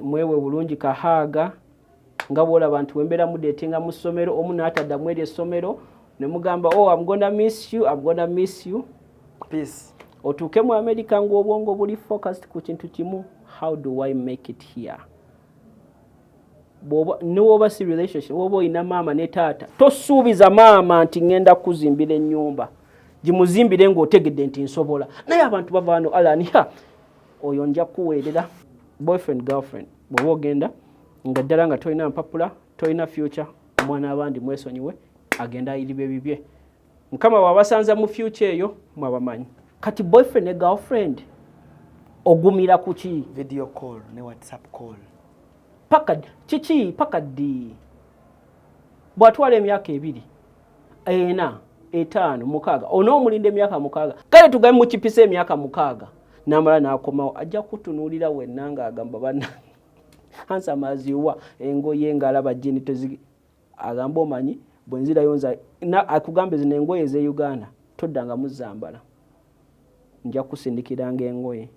mwewe bulungi kahaaga nga bwola abantu wembera mu datinga mu ssomero omu n'atadda mu eryo essomero ne mugamba I'm gonna miss you peace otuuke mu America ng'obwongo buli focused ku kintu kimu how do I make it here n'oba si relationship oba oyina maama ne taata tosuubiza maama nti ngenda kuzimbira ennyumba gimuzimbire ng'otegedde nti nsobola naye abantu bava wano alaniha oyo nja kuweerera boyfriend girlfriend bw'oba ogenda nga ddala nga tolina mpapula tolina future omwana abandi mwesonyiwe agenda ayiriba ebibye mukama bw'abasanza mu future eyo mwabamanyi kati boyfriend ne girlfriend ogumira ku ki video call ne WhatsApp call paka ddi bw'atwala emyaka 2 4 5 6 onoomulinda emyaka 6 kale tugambe mu kipisa emyaka 6 n'amala n'akomawo ajja kutunuulira wenna ng'agamba banna ansamaziwa engoye ng'alaba jjini agamba omanyi bwe nzirayonza akugambe zino engoye ez'e Uganda toddanga muzambala nja kusindikiranga engoye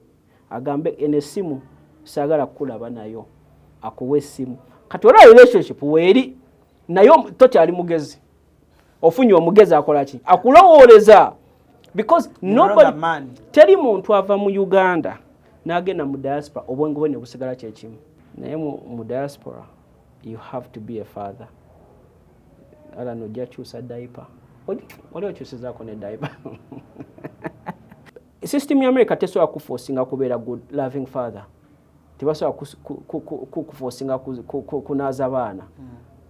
agambe enesimu saagala kukulaba nayo akuwa essimu kati olwa relationship weeri nayo tokyali mugezi ofunye omugezi akola ki akulowooleza because nobody teri muntu ava mu Uganda n'agenda mu diaspora obwongo bwe ne busigala kyekimu naye mu diaspora you have to be a father ala nojja kyusa diaper oli okyusizaako ne diaper system ya America tesobola kuforcinga kubeera good loving father tebasobola kuforcinga kunaaza baana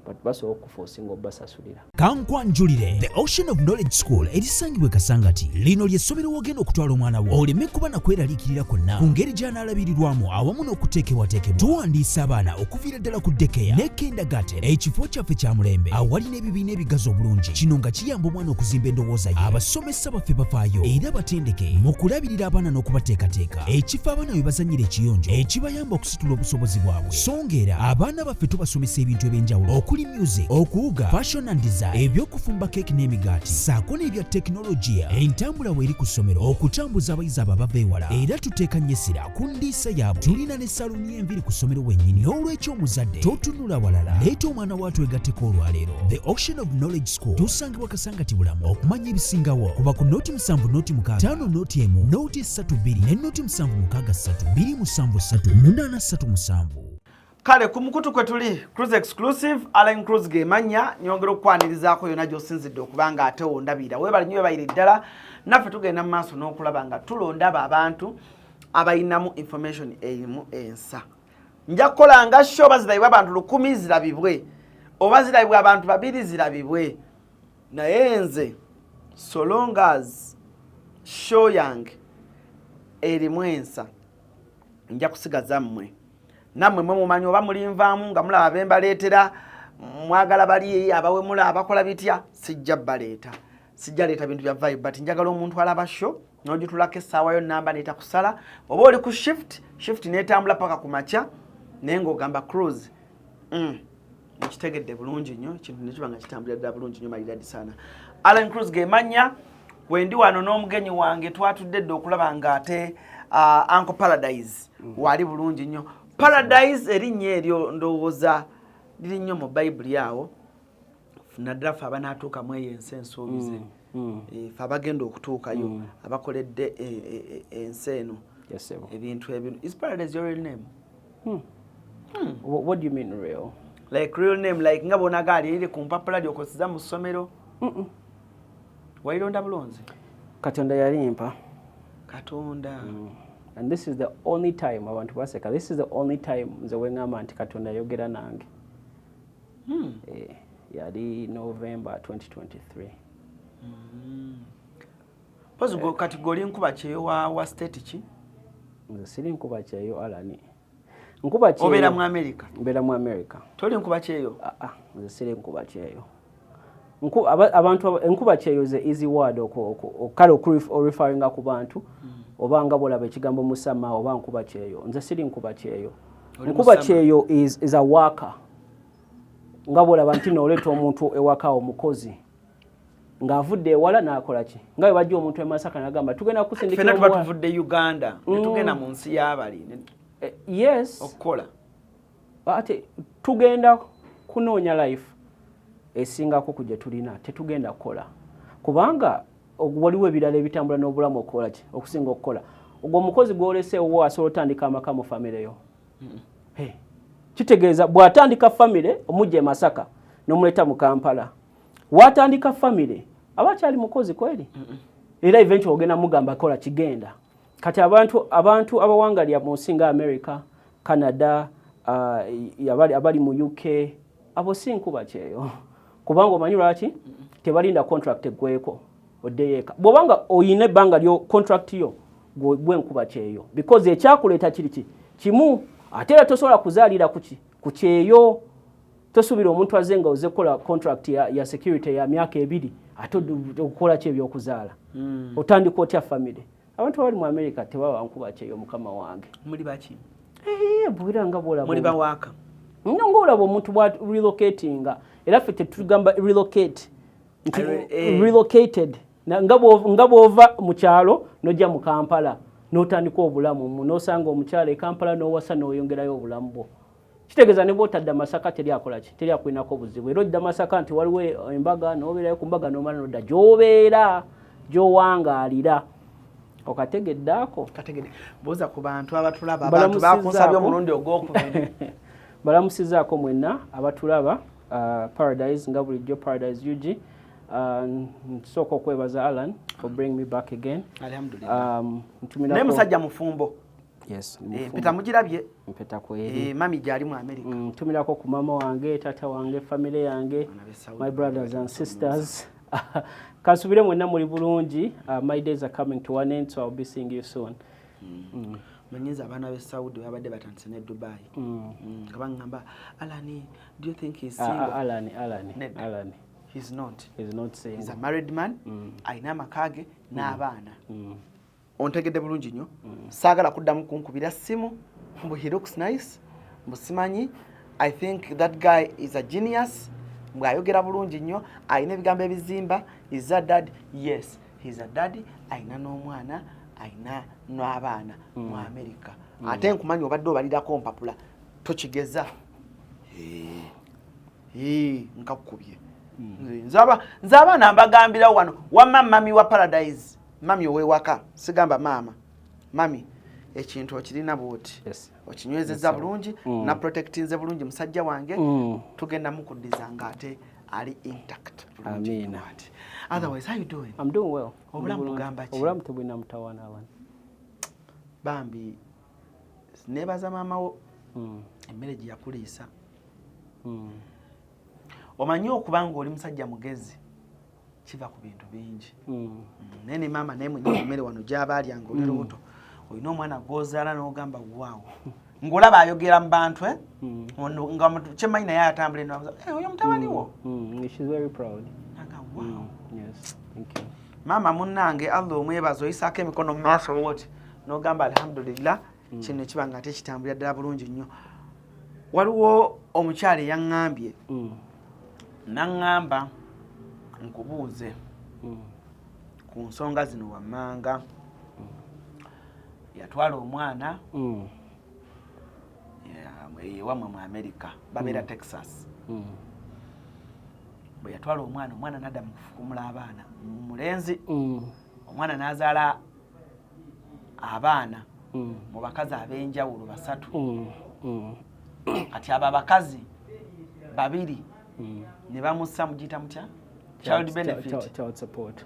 but basobola okuforcinga obasasulira kankwanjulire the Ocean of Knowledge School erisangibwe Kasangati lino ly'essomero wogenda okutwala omwana wo oleme kuba nakweraliikirira kwonna ku ngeri gy'anaalabirirwamu awamu n'okuteekebwateekebwa tuwandiisa abaana okuviira ddala ku dekeya ne kindergarten ekifo kyaffe kya mulembe awali n'ebibiina ebigazi obulungi kino nga kiyamba omwana okuzimba endowooza ye abasomesa baffe bafaayo era batendeke mu kulabirira abaana n'okubateekateeka ekifo abaana we bazannyira ekiyonjo ekibayamba okusitula obusobozi bwabwe songeera abaana baffe tubasomesa ebintu eby'enjawulo music, okuwuga, fashion and design, ebyokufumba keki n'emigaati, saako n'ebya tekinologiya, entambula weeri ku ssomero, okutambuza abayizi abo abava ewala, era tuteeka nnyesira ku ndiisa yaabwe. Tulina ne saluni y'enviiri ku ssomero wennyini, n'olw'ekyo omuzadde totunula walala, leeta omwana wo atwegatteko olwaleero. The Ocean of Knowledge School tusangibwa Kasangati Bulamu. Okumanya ebisingawo kuba ku nooti 7 nooti 6 5 nooti 1 nooti 32 ne nooti 7 6 3 273 837. Kale ku mukutu kwe tuli Cruise Exclusive Alain Cruise gemanya nyongera okwanirizaako yona gy'osinzidde okubanga ate ondabira webali nnyo bayire ddala naffe tugenda mu maaso n'okulaba nga tulondaba abantu abayinamu information erimu ensa. Nja kukola nga show bazirabibwa abantu 10 zirabibwe oba zirabibwa abantu 2 zirabibwe naye nze so long as show yange erimu ensa nja kusigaza mmwe namwe mumanyi oba mulinvaamu nga mulaba bembaleetera mwagala bali abawe mulaba bakola bitya sijja baleeta sijja leeta bintu bya vibe but njagala omuntu alaba show n'ogitulako essaawa yo namba neeta kusala oba oli ku shift neetambula paka ku makya naye ng'ogamba Cruise nekitegedde bulungi nnyo ekintu nekiba nga kitambulira bulungi nnyo maliradi sana. Alain Cruise gemanya wendi wano n'omugenyi wange twatudde dde okulaba nga ate Uncle Paradise wali bulungi nnyo. Paradise erinnya eryo ndowooza liri nnyo mu Bible yawo naddala ffe abanaatuuka mu eyo ensi ensuubize ffe abagenda okutuukayo abakoledde ensi eno ebintu ebino. Is Paradise your real name? What do you mean real? Like real name like nga bonagali eri ku mpapula ly'okosiza mu ssomero? Wayironda bulonzi? Katonda yalimpa. Katonda. And this is the only time I want to baseka. This is the only time nze wengamba nti Katonda yogera nange. Yali November 2023. Pozi go kategori nkuba kyeyo wa state ki? Nze siri nkuba kyeyo alani. Nkuba kyeyo. Obera mu America. Mbera mu America. Toli nkuba kyeyo? Nze siri nkuba kyeyo. Abantu enkuba kyeyo ze easy word okukale referring ku bantu. Oba nga bolaba ekigambo musama oba nkuba kyeyo. Nze siri nkuba kyeyo. Nkuba kyeyo is a worker. Nga bolaba nti n'oleeta omuntu ewaka omukozi ng'avudde ewala n'akola ki nga bwe bajja omuntu e Masaka n'agamba tugenda kusindikira fena tuba tuvudde Uganda ne tugenda mu nsi y'abali yes okukola ate tugenda kunoonya life esingako ku gye tulina tetugenda kukola kubanga waliwo ebirala ebitambula n'obulamu okukola ki okusinga okukola ogwo omukozi gw'oleseewo asobola otandika amaka mu famire yo kitegeeza bw'atandika famire omujja e Masaka n'omuleeta mu Kampala w'atandika famire aba akyali mukozi kweri era eventually ogenda mugamba kola kigenda kati abantu abawangalya mu nsi nga America, Canada, abali mu UK abo si nkuba kyeyo kubanga omanyi lwaki tebalinda contract eggweko oddeyeeka bw'obanga oyina ebbanga lyo contract yo gwe nkuba kyeyo because ekyakuleeta kiri kimu ate era tosobola kuzaalira ku kyeyo tosuubira omuntu azze nga ozze kukola contract ya security ya myaka 2 ate okukola ki ebyokuzaala otandika otya family abantu abali mu America tebaba nkuba kyeyo mukama wange muli baki bwira nga bwolaba muli bawaka ng'olaba omuntu bwa relocatinga era ffe tetugamba relocate relocated nga bw'ova mu kyalo n'ojja mu Kampala n'otandika obulamu n'osanga omukyalo e Kampala n'owasa n'oyongerayo obulamu bwo kitegeeza ne bw'otadda Masaka teryakola ki teryakulinako obuzibu era odda Masaka nti waliwo embaga n'obeerayo ku mbaga n'omala n'odda gy'obeera gy'owangaalira okategeddaako kategedde buuza ku bantu abatulaba abantu bakunsabye omulundi ogwokubiri balamusizaako mwenna abatulaba Paradise nga bulijjo Paradise UG nsooka okwebaza Alan for bring me back again alhamdulillah ne musajja mufumbo yes mpeta mugirabye mpeta kweri mami gyali mu America ntumirako ku mama wange tata wange family yange my brothers and sisters kansubire mwenna muli bulungi my days are coming to an end so I'll be seeing you soon manyiza abaana be Saudi babadde batandise ne Dubai kabangamba Alani do you think he's single Alani he's not single he's a married man aina makage n'abaana ontegedde bulungi nnyo saagala kuddamu kunkubira simu mbu he looks nice mbusimanyi I think that guy is a genius mbwayogera bulungi nnyo ayina ebigambo ebizimba is a dad yes he's a daddy ayina n'omwana ayina n'abaana mu America ate nkumanyi obadde obalirako mpapula tokigeza nkakubye nze abaana mbagambirawo wano wamma mami wa Paradise mami owewaka sigamba maama mami ekintu okirina bwoti okinywezezza bulungi na protectinze bulungi musajja wange tugenda mukuddiza nga ate ali intact amina otherwise how you doing I'm doing well obulamu bugamba ki obulamu tebulina mutawaana abantu bambi nebaza maama wo emmere gye yakuliisa omanyi okubanga oli musajja mugezi kiva ku bintu bingi nene maama naye mwenye emmere wano gy'aba alyanga oli lubuto olina omwana gwozaala n'ogamba waawo ng'olaba ayogera mu bantu nga kyemanyi naye atambula eno oyo mutabani wo maama munnange Allah omwebaza oyisaako emikono mu maaso woti n'ogamba alhamdulillah kino kiba nga ate kitambulira ddala bulungi nnyo waliwo omukyala eyaŋŋambye naŋŋamba nkubuuze ku nsonga zino wammanga yatwala omwana ewamwe mu America babeera Texas bwe yatwala omwana nadda mu kufukumula abaana mulenzi omwana n'azaala abaana mu bakazi ab'enjawulo 3 kati abo abakazi 2 ne bamussa mugiyita mutya child benefit child support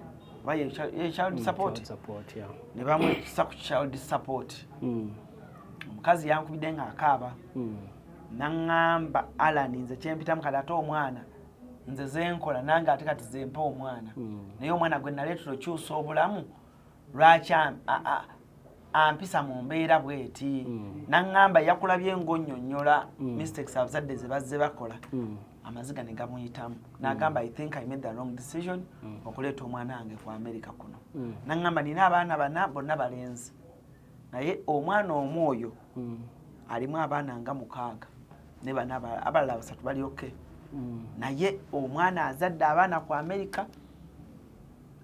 child support ne bamussa ku child support omukazi yankubidde ng'akaaba naŋŋamba Alan nze kyempitamu kati ate omwana nze zenkola nange ate kati zempa omwana naye omwana gwe naleeta okyusa obulamu lwaki ampisa mu mbeera bweti naŋŋamba yakulabye ng'onnyonnyola mistakes abazadde ze bazze bakola amaziga ne gamuyitamu n'agamba I think I made the wrong decision okuleeta omwana wange ku America kuno naŋŋamba nina abaana 4 bonna balenzi naye omwana omu oyo alimu abaana nga 6 ne bana abalala 3 bali okay naye omwana azadde abaana ku America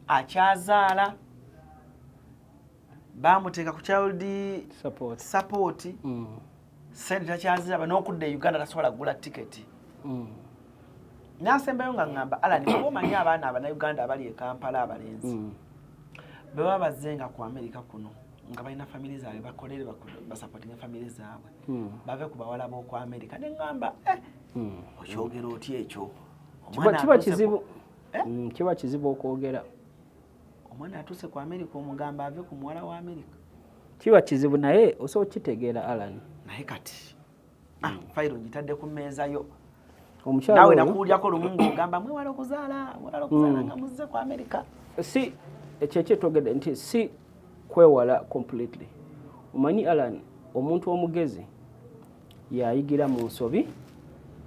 akyazaala bamuteeka ku child support sente takyaziraba n'okudda e Uganda tasobola kugula tiketi nasembayo nga ngamba Alan bwe omanyi abaana Abannayuganda abali e Kampala abalenzi bwe baba bazzenga ku America kuno nga balina family zaabwe bakolere basupporting family zaabwe bave ku bawala b'oku America ne ngamba okyogera otya ekyo kiba kizibu okwogera omwana atuuse ku America omugamba ave ku muwala wa America kiba kizibu naye osobola okitegeera Alan naye kati fayiro ngitadde ku mmeeza yo omukyala nawe nakuwulyako lumungu ogamba mwewala okuzaala nga muzze ku America si ekyo kyetwogedde nti si kwewala completely omanyi Alan omuntu omugezi yayigira mu nsobi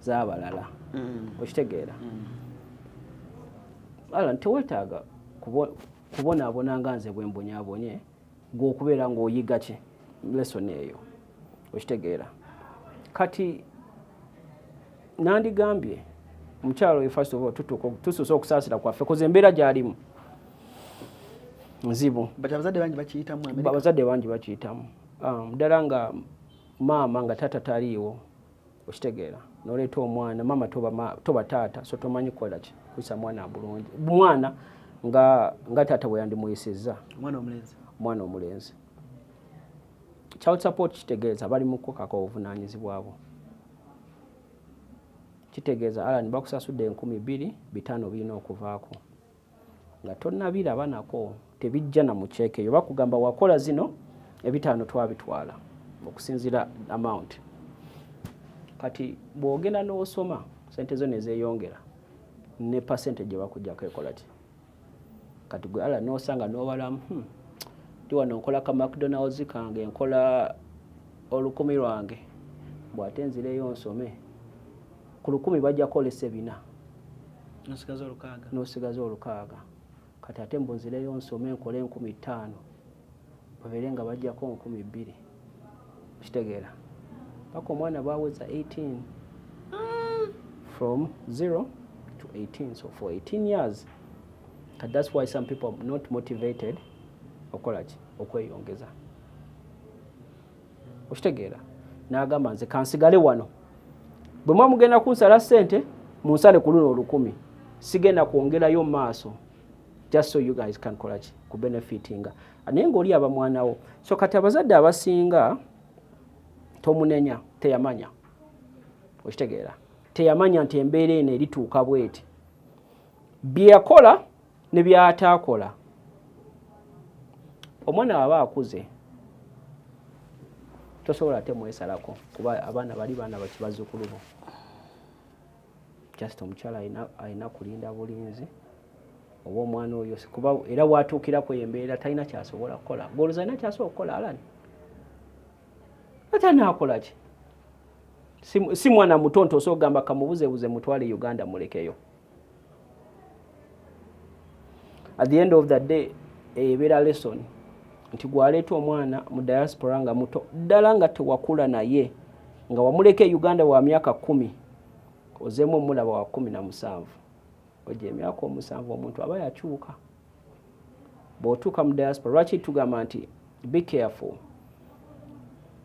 z'abalala okitegeera Alan tewetaaga kubonaabona nga nze bwe mbonyaabonye gw'okubeera ng'oyiga ki lesson eyo okitegeera kati nandigambye omukyalo we first of all tusuuse okusaasira kwaffe koze embeera gy'alimu nzibu abazadde bangi bakiyitamu ddala nga maama nga taata taliiwo okitegeera noleeta omwana maama toba taata so tomanyi kukola ki kuyisa mwana bulungi mwana nga taata bwe yandimuyisizza omwana omulenzi child support kitegeeza bali mu kukaka obuvunaanyizibwabo kitegeeza Alan bakusasudde 2,500 birina okuvaako nga tonnabiraba nako tebijja na muceeke eyo bakugamba wakola zino 5 twabitwala okusinzira amount kati bw'ogenda n'osoma sente zo nezeeyongera ne percentage bakujjako ekola ki kati gwe Alan n'osanga n'obalamu ndi wano nkola ka McDonald's kange nkola 10,000 lwange bw'ate nzireyo nsome ku 10 bajja kolesa 4 n'osigaza 6 kati ate mbunzireyo nsome nkole 15,000 babeere nga bajjako 2,000 kitegeera paka omwana baweza 18 from 0 to 18 so for 18 years and that's why some people are not motivated okola ki okweyongeza okitegeera n'agamba nze kansigale wano bwe mwamugenda kunsala ssente munsale ku luno 10,000 sigenda kwongerayo maaso just so you guys can kola ki ku benefitinga naye ng'oli abamwanawo so kati abazadde abasinga tomunenya teyamanya okitegeera teyamanya nti embeera eno erituuka bweti byeyakola ne byataakola omwana aba akuze tosobola ate mwesalako kuba abaana bali baana bakibazzukulu bo just omukyala alina kulinda bulinzi oba omwana oyo kuba era watuukirako embeera talina kyasobola kukola goloza alina kyasobola kukola Alan ate anaakola ki si mwana muto nti osobola kugamba kamubuzebuze mutwale Uganda mulekeyo at the end of the day ebeera lesson nti gwaleeta omwana mu diaspora nga muto ddala nga tewakula naye nga wamuleka Uganda wa myaka 10 ozeemu omulaba wa 17 ojja emyaka 7 omuntu aba yakyuka bw'otuuka mu diaspora lwaki tugamba nti be careful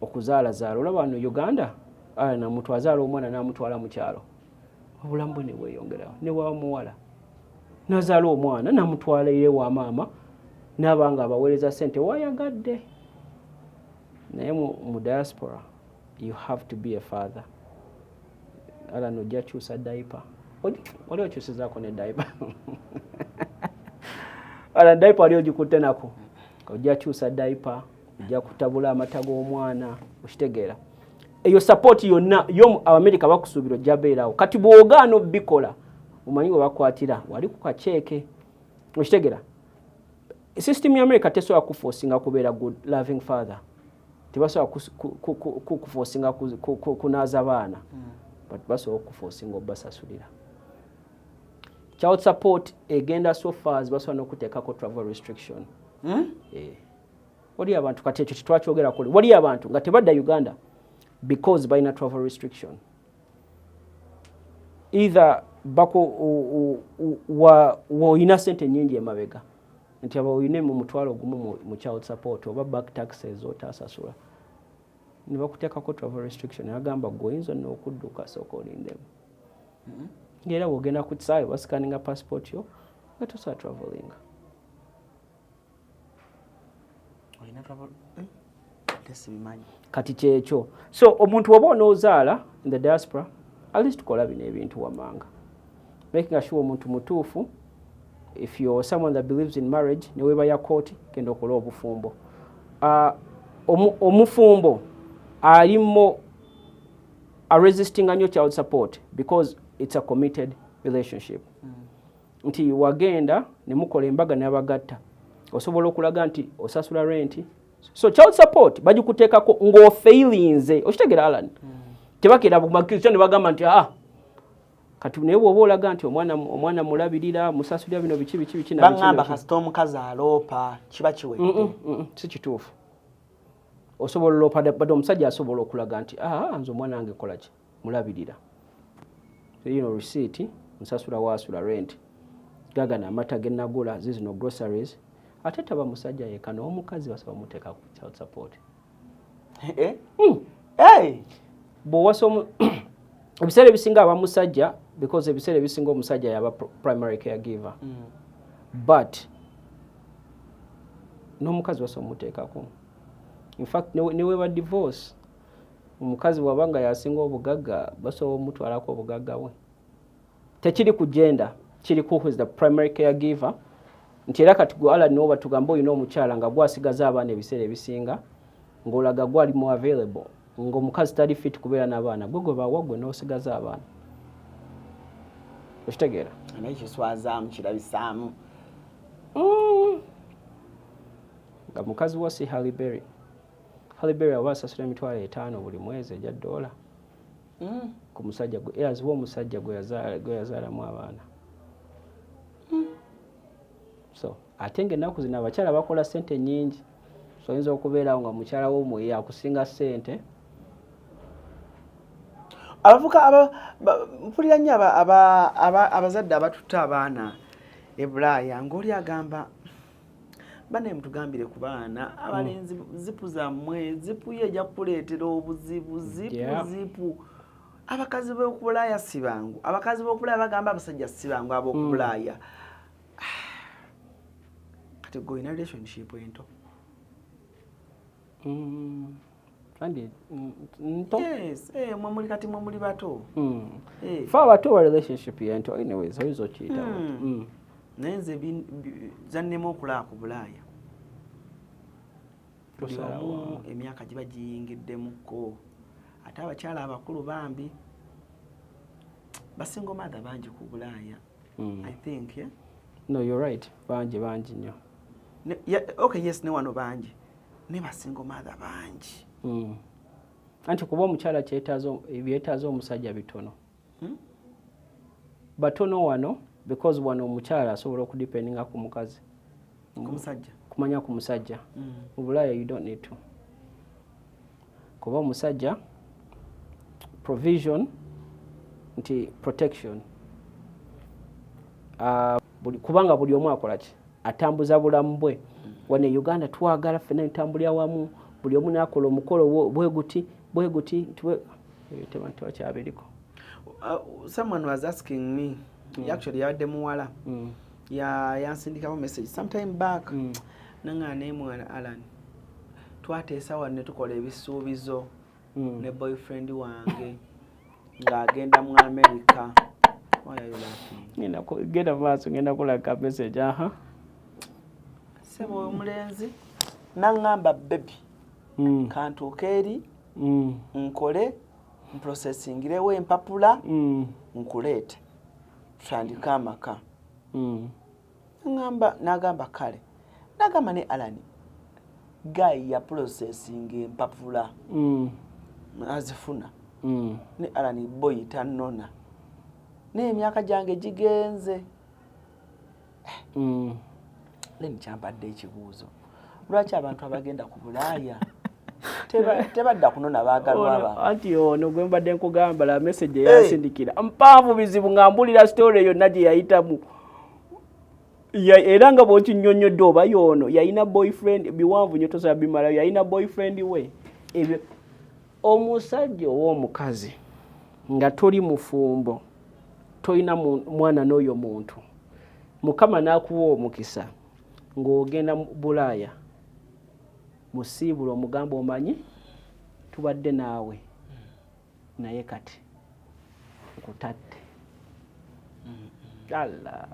okuzaalazaala olaba wano Uganda namuntu azaala omwana n'amutwala mu kyalo obulamu bwe ne bweyongerawo ne bwaba muwala n'azaala omwana n'amutwala ire wa maama n'abanga abaweereza ssente wayagadde naye mu diaspora you have to be a father Alan ojja kyusa diaper oli okyusizaako ne diaper Alan diaper ali ogikutte nako ojja kyusa diaper ojja kutabula amata g'omwana okitegeera eyo support yonna yo America bakusuubira ojja beerawo kati bw'ogaana obikola omanyi we bakwatira wali ku kaceeke okitegeera system ya America tesobola kuforcinga kubeera good loving father tebasobola kuforcinga kunaaza baana but basobola okuforcinga obasasulira child support egenda so far as basobola n'okuteekako travel restriction wali abantu kati ekyo kitwakyogera kuli wali abantu nga tebadda Uganda because balina travel restriction either bako woyina sente nyingi emabega nti aba oyine mu mutwalo gumu mu child support oba back taxes otasasula ne bakuteekako travel restriction agamba gwe oyinza n'okudduka sooka olindemu ng'era bw'ogenda ku kisaawe basikaninga passport yo nga tosobola travelinga. Kati kyekyo so omuntu oba onoozaala in the diaspora at least tukola bino ebintu wammanga making sure omuntu mutuufu. If you're someone that believes in marriage ne weeba ya kooti genda okola obufumbo. Omufumbo alimo resisting nnyo child support because it's a committed relationship. Nti wagenda ne mukola embaga n'abagatta osobola okulaga nti osasula rent. So child support bagikuteekako ng'ofeilinze okitegera Alan. Tebakera bumakirizo ne bagamba nti kati naye bw'oba olaga nti omwana mulabirira musasulira bino biki bangamba kasita omukazi aloopa kiba kiwedde. Si kituufu. Osobola oloopa badde omusajja asobola okulaga nti nze omwana wange kola ki mulabirira. Receipt nsasula waasula rent gagana amata ge nagula zino groceries ate taba musajja yeka n'omukazi basaba muteeka ku child support. Bw'owasa ebiseera ebisinga aba musajja because ebiseera ebisinga omusajja yaba primary caregiver. But n'omukazi basaba muteekako. In fact ne weeba divorce omukazi wabanga yasinga obugagga basobola omutwalako obugagga bwe. Tekiri ku gender kiri ku who is the primary caregiver. Nti era kati gwe Alan n'oba tugamba olina omukyala nga gwasigaza abaana ebiseera ebisinga ng'olaga gwali mu available ng'omukazi tali fit kubeera n'abaana gwe bawa gwe n'osigaza abaana. Okitegeera? N'ekiswazaamu kirabisaamu. Nga mukazi wa si Halle Berry. Halle Berry aba asasula $5,000 buli mwezi egya $. Ku musajja gwe eyaziwa omusajja gwe yazaalamu abaana. So ate ng'ennaku zino abakyala bakola ssente nnyingi. So oyinza okubeerawo nga mukyala wo yakusinga ssente. Abavuka mpulira nnyo abazadde abatutte abaana e Bulaaya ng'oli agamba bane mutugambire ku baana abalenzi zipu zammwe zipu ye ejja kukuleetera obuzibu zipu. Abakazi b'oku Bulaaya si bangu. Abakazi b'oku Bulaaya bagamba abasajja si bangu ab'oku Bulaaya. Kati gwe olina relationship ento. Yes, mwe muli kati mwe muli bato. Fa abato wa relationship yento anyways oyinza okiyita. Naye nze zannema okulaba ku Bulaaya. Buli omu emyaka giba giyingiddemuko. Ate abakyala abakulu bambi basinga omaada bangi ku Bulaaya. I think, yeah? No, you're right. Bangi nnyo. Okay, yes, ne wano bangi. Ne basinga omaada bangi. Anti kuba omukyala byetaaza omusajja bitono. Batono wano because wano omukyala asobola okudependinga ku mukazi. Ku musajja. Kumanya ku musajja. Mu Bulaaya you don't need to. Kuba omusajja provision nti protection. Kubanga buli omu akola ki atambuza bulamu bwe. Wano e Uganda twagala ffenna ntambulira wamu buli omu n'akola omukolo bwe guti tebakyabiriko. Someone was asking me, actually yabadde muwala yansindikamu message sometime back nanga nemwana Alan twateesa wano ne tukola ebisuubizo ne boyfriend wange ng'agenda mu America. Why are you laughing? Genda maaso ngenda kulaka message Sebo omulenzi nangamba baby kantuuke eri nkole processingirewo empapula nkuleete tutandike amaka. Nagamba kale nagamba ne Alan guy ya processing empapula azifuna ne Alan boy tanona n'emyaka gyange gigenze. Leni kyambadde ekibuuzo lwaki abantu abagenda ku Bulaaya tebadda kunona baagalwa aba. Anti ono gwe mbadde nkugamba la message yasindikira mpanvu bizibu ngambulira story yonna gye yayitamu era nga bw'okinnyonnyodde oba yono yayina boyfriend biwanvu nnyo tosobola bimalayo yayina boyfriend we ebyo omusajja ow'omukazi nga toli mufumbo tolina mwana n'oyo muntu mukama n'akuwa omukisa ng'ogenda Bulaaya musiibula omugamba omanyi tubadde naawe naye kati nkutadde. Allah.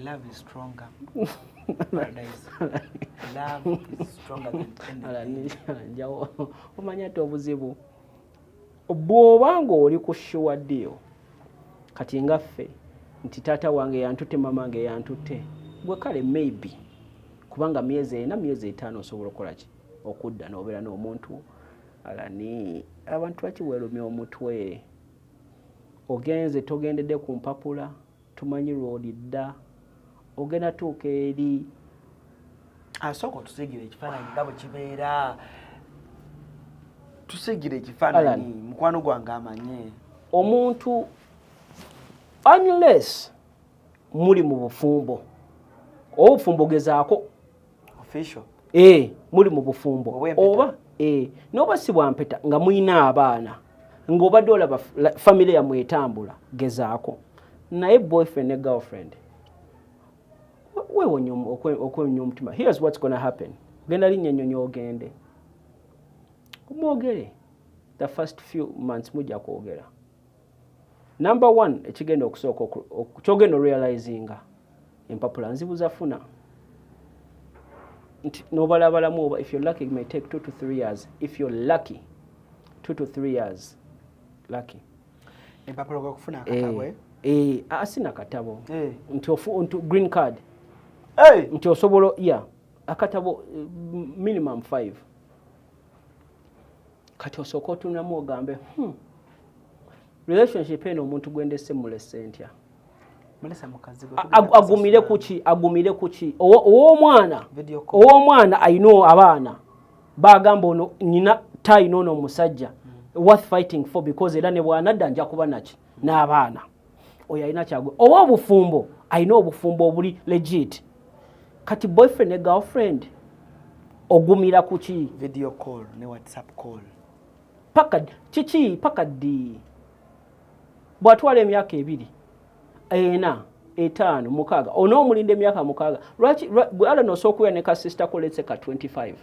Love is stronger. Love is stronger than anything. Omanya ate obuzibu bw'oba ng'oli ku sure deal kati nga ffe nti taata wange yantutte mama wange yantutte gwe kale maybe kubanga myezi 4 myezi 5 osobola okukola ki okudda n'obeera n'omuntu alani abantu bakiweerumya omutwe ogenze togendedde ku mpapula tumanyi lw'olidda ogenda tuuka eri asooka tusigira ekifaananyi nga bwe kibeera tusigira ekifaananyi mukwano gwange amanye omuntu unless muli mu bufumbo obufumbo gezaako official muli mu bufumbo oba n'oba si bwa mpeta nga muyina abaana ng'obadde olaba famire yammwe etambula gezaako naye boyfriend ne girlfriend weewonya okwewonya omutima. Here's what's gonna happen. Genda linnya ennyonyi ogende mwogere the first few months mujja kwogera. Number 1 ekigenda okusooka kyogenda realizinga empapula nzibuza funa nti n'obalabalamu oba if you're lucky it may take 2 to 3 years. If you're lucky 2 to 3 years lucky empapula okufuna akatabwe asina katabo nti green card nti osobola akatabo minimum 5 kati osooka otunamu ogambe relationship eno omuntu gwendese mulese ntya agumire kuki ow'omwana ayina abaana bagamba ono nyina tayina ono omusajja worth fighting for because era ne bwanadda nja kuba naki n'abaana oyo alina kyagwe oba obufumbo alina obufumbo obuli legit kati boyfriend ne girlfriend ogumira kuki video call ne WhatsApp call paka ddi bw'atwala emyaka 2 4 5 6 onoomulinda emyaka 6 lwaki gwe ala nosookuya ne ka sister ko let's say ka 25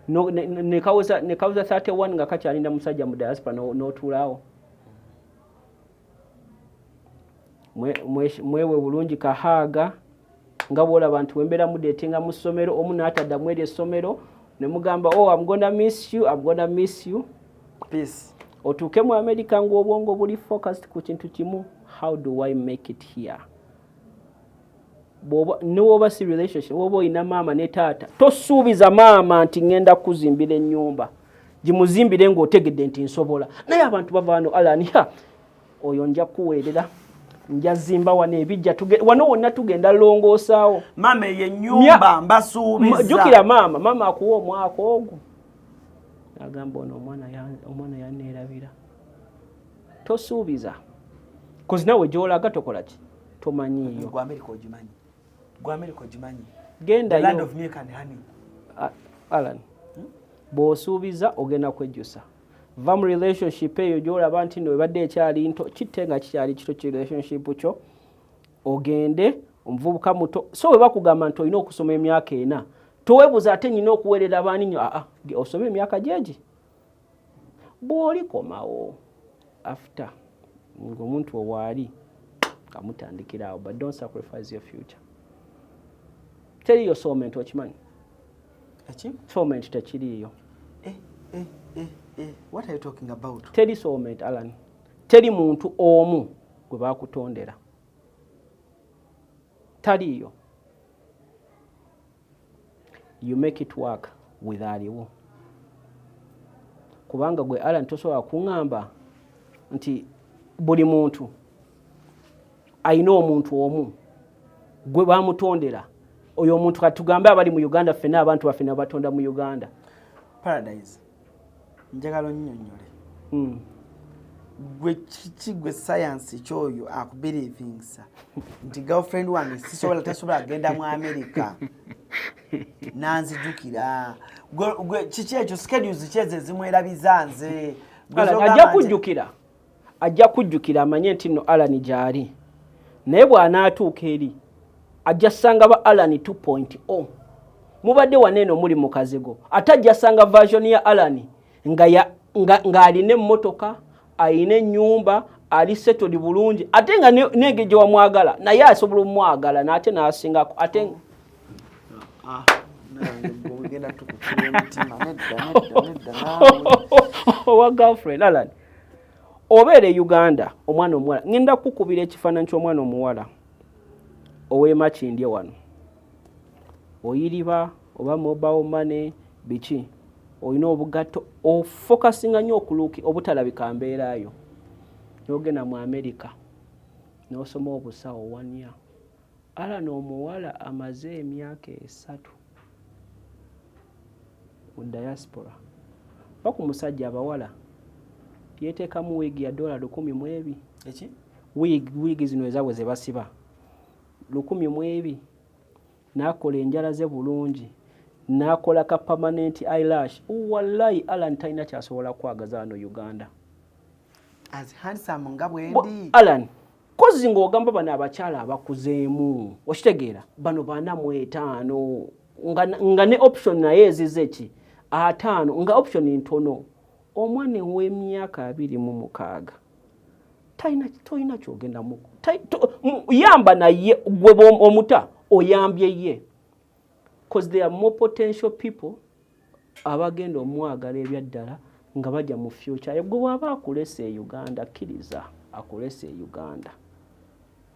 ne kawuza 31 nga kakyalinda musajja mu diaspora n'otuulaawo mwewe bulungi kahaaga nga bw'olaba nti wembeera mudeetinga mu ssomero omu n'ataddamu eri essomero ne mugamba I'm gonna miss you peace otuuke mu America ng'obwongo buli focused ku kintu kimu how do I make it here niwoba si relationship woba oyina maama ne taata tosuubiza maama nti ngenda kuzimbira ennyumba gimuzimbire ng'otegedde nti nsobola naye abantu bava wano alaniha oyo nja kuweerera nja zimba wano ebijja wano wonna tugenda longoosaawo maama eyo ennyumba mbasuubiza jjukira maama akuwa omwaka ogwo agamba ono omwana yanneerabira tosuubiza kozi nawe gy'olaga tokola ki tomanyiiyo gwa America ogimanyi gendayo land of milk and honey Alan bw'osuubiza ogenda kwejjusa va mu relationship eyo gy'olaba nti no ebadde ekyali nto kitte nga kikyali kito ki relationship kyo ogende omuvubuka muto so we bakugamba nti olina okusoma emyaka 4 towebuza ate nyina okuweerera abaani osome emyaka gyegi bw'olikomawo after ng'omuntu owaali kamutandikirawo but don't sacrifice your future. Teriyo soulmate okimanyi soulmate tekiriyo. What are you talking about? Teri soulmate Alan. Teri muntu omu gwe bakutondera. Tariyo. You make it work with aliwo. Kubanga gwe Alan tosobola kuŋŋamba nti buli muntu ayina omuntu omu gwe bamutondera oyo omuntu katugambe abali mu Uganda ffena abantu baffe batonda mu Uganda. Paradise njagala onnyonnyole gwe kiki gwe science kyoyo akubelievingsa nti girlfriend wange tasobola agenda mu America nanzijukira gwe kiki ekyo schedules kyeze zimwerabiza nze ajja kujjukira amanye nti nno Alan gyali naye bw'anaatuuka eri ajja ssanga ba Alan 2.0 mubadde waneeno muli mu kazego ate ajja ssanga version ya Alan ng'alina emmotoka alina ennyumba ali settled bulungi ate nga nege gye wamwagala naye asobola omwagala n'ate n'asingako ate owa girlfriend Alan obeere Uganda omwana omuwala ngenda kukubira ekifaananyi ky'omwana omuwala ow'emakindye wano oyiriba oba mobile money biki olina obugatto ofokasinga nnyo okuluuki obutalabika mbeerayo n'ogenda mu America n'osoma obusawo wania Alan omuwala amaze emyaka 3 mu diaspora baku musajja abawala yeteekamu wiigi ya $1,000 eki wiigi zino ezaabwe ze basiba 1,000 n'akola enjala ze bulungi n'akola ka permanent eyelash wallahi Alan talina kyasobola kwagaza wano Uganda as handsome nga bwendi Alan kozi ng'ogamba bano abakyala abakuzeemu okitegeera bano 45 nga ne option naye ezize ki 5 nga option ntono omwana ow'emyaka 26 toyina kyogenda muko yamba naye gwe omuta oyambye ye because there are more potential people abagenda omwagala ebyaddala nga bajja mu future gwe bw'aba akulese e Uganda kkiriza akulese e Uganda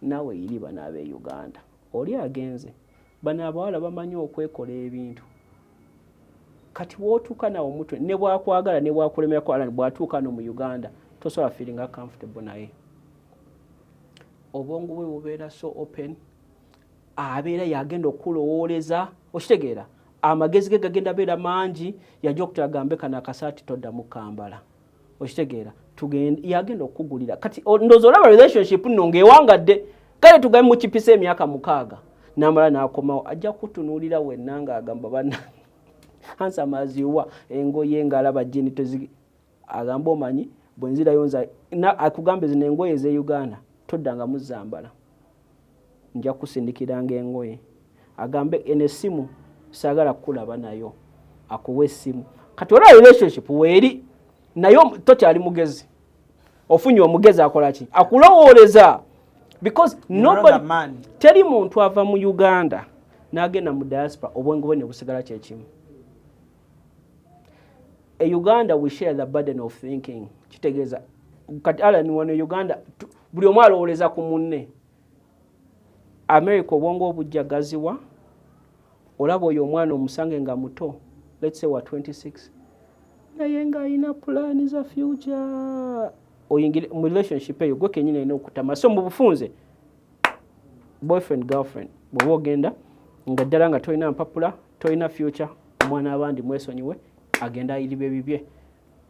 nawe iriba n'abe Uganda oli agenze bano abawala bamanyi okwekola ebintu kati wootuuka nawe omutwe ne bwakwagala ne bwakulemera ko Alan bwatuuka no mu Uganda tosobola feelinga comfortable naye obwongo bwe bubeera so open abeera yagenda okulowooleza okitegeera amagezi ge gagenda beera mangi yajja okutagambe kana akasaati toddamu kambala okitegeera yagenda okugulira kati ndowooza olaba relationship nno ng'ewangadde kale tugambe mu kipisa emyaka 6 n'amala n'akomawo ajja kutunuulira wenna ng'agamba banna hansamaziwa engoye ng'alaba jjini agamba omanyi bwe nzirayo akugambe zino engoye ez'e Uganda toddanga muzambala nja kusindikiranga engoye agambe enesimu saagala kukulaba nayo akuwa essimu kati olaba relationship weeri nayo tokyali mugezi ofunye omugezi akola ki akulowooleza because nobody teri muntu ava mu Uganda n'agenda mu diaspora obwongo bwe ne busigala kyekimu e Uganda we share the burden of thinking kitegeeza kati Alan wano Uganda buli omu alowooleza ku munne America obwongo obujjagaziwa olaba oyo omwana omusange nga muto let's say wa 26 naye nga alina plan za future oyingire mu relationship eyo gwe kenyine ino okutama so mu bufunze boyfriend girlfriend bwe ogenda nga ddala nga toyina mpapula toyina future omwana abandi mwesonyiwe agenda ayiribe bibye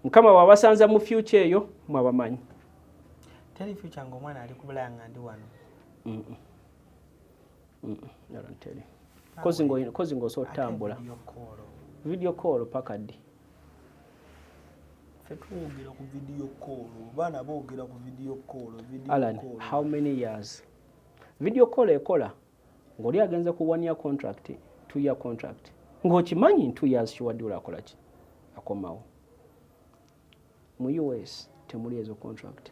mukama wabasanza mu future eyo mwabamanyi teri future ng'omwana ali kubulaya nga ndi wano naranteli kozi ngoso tambula video call pakadi fetwogera ku video call bana boogera ku video call Alan how many years video call ekola ng'oli agenze ku 1 year contract 2 year contract ng'okimanyi 2 years kiwadde olakola ki akomawo mu US temuli ezo contract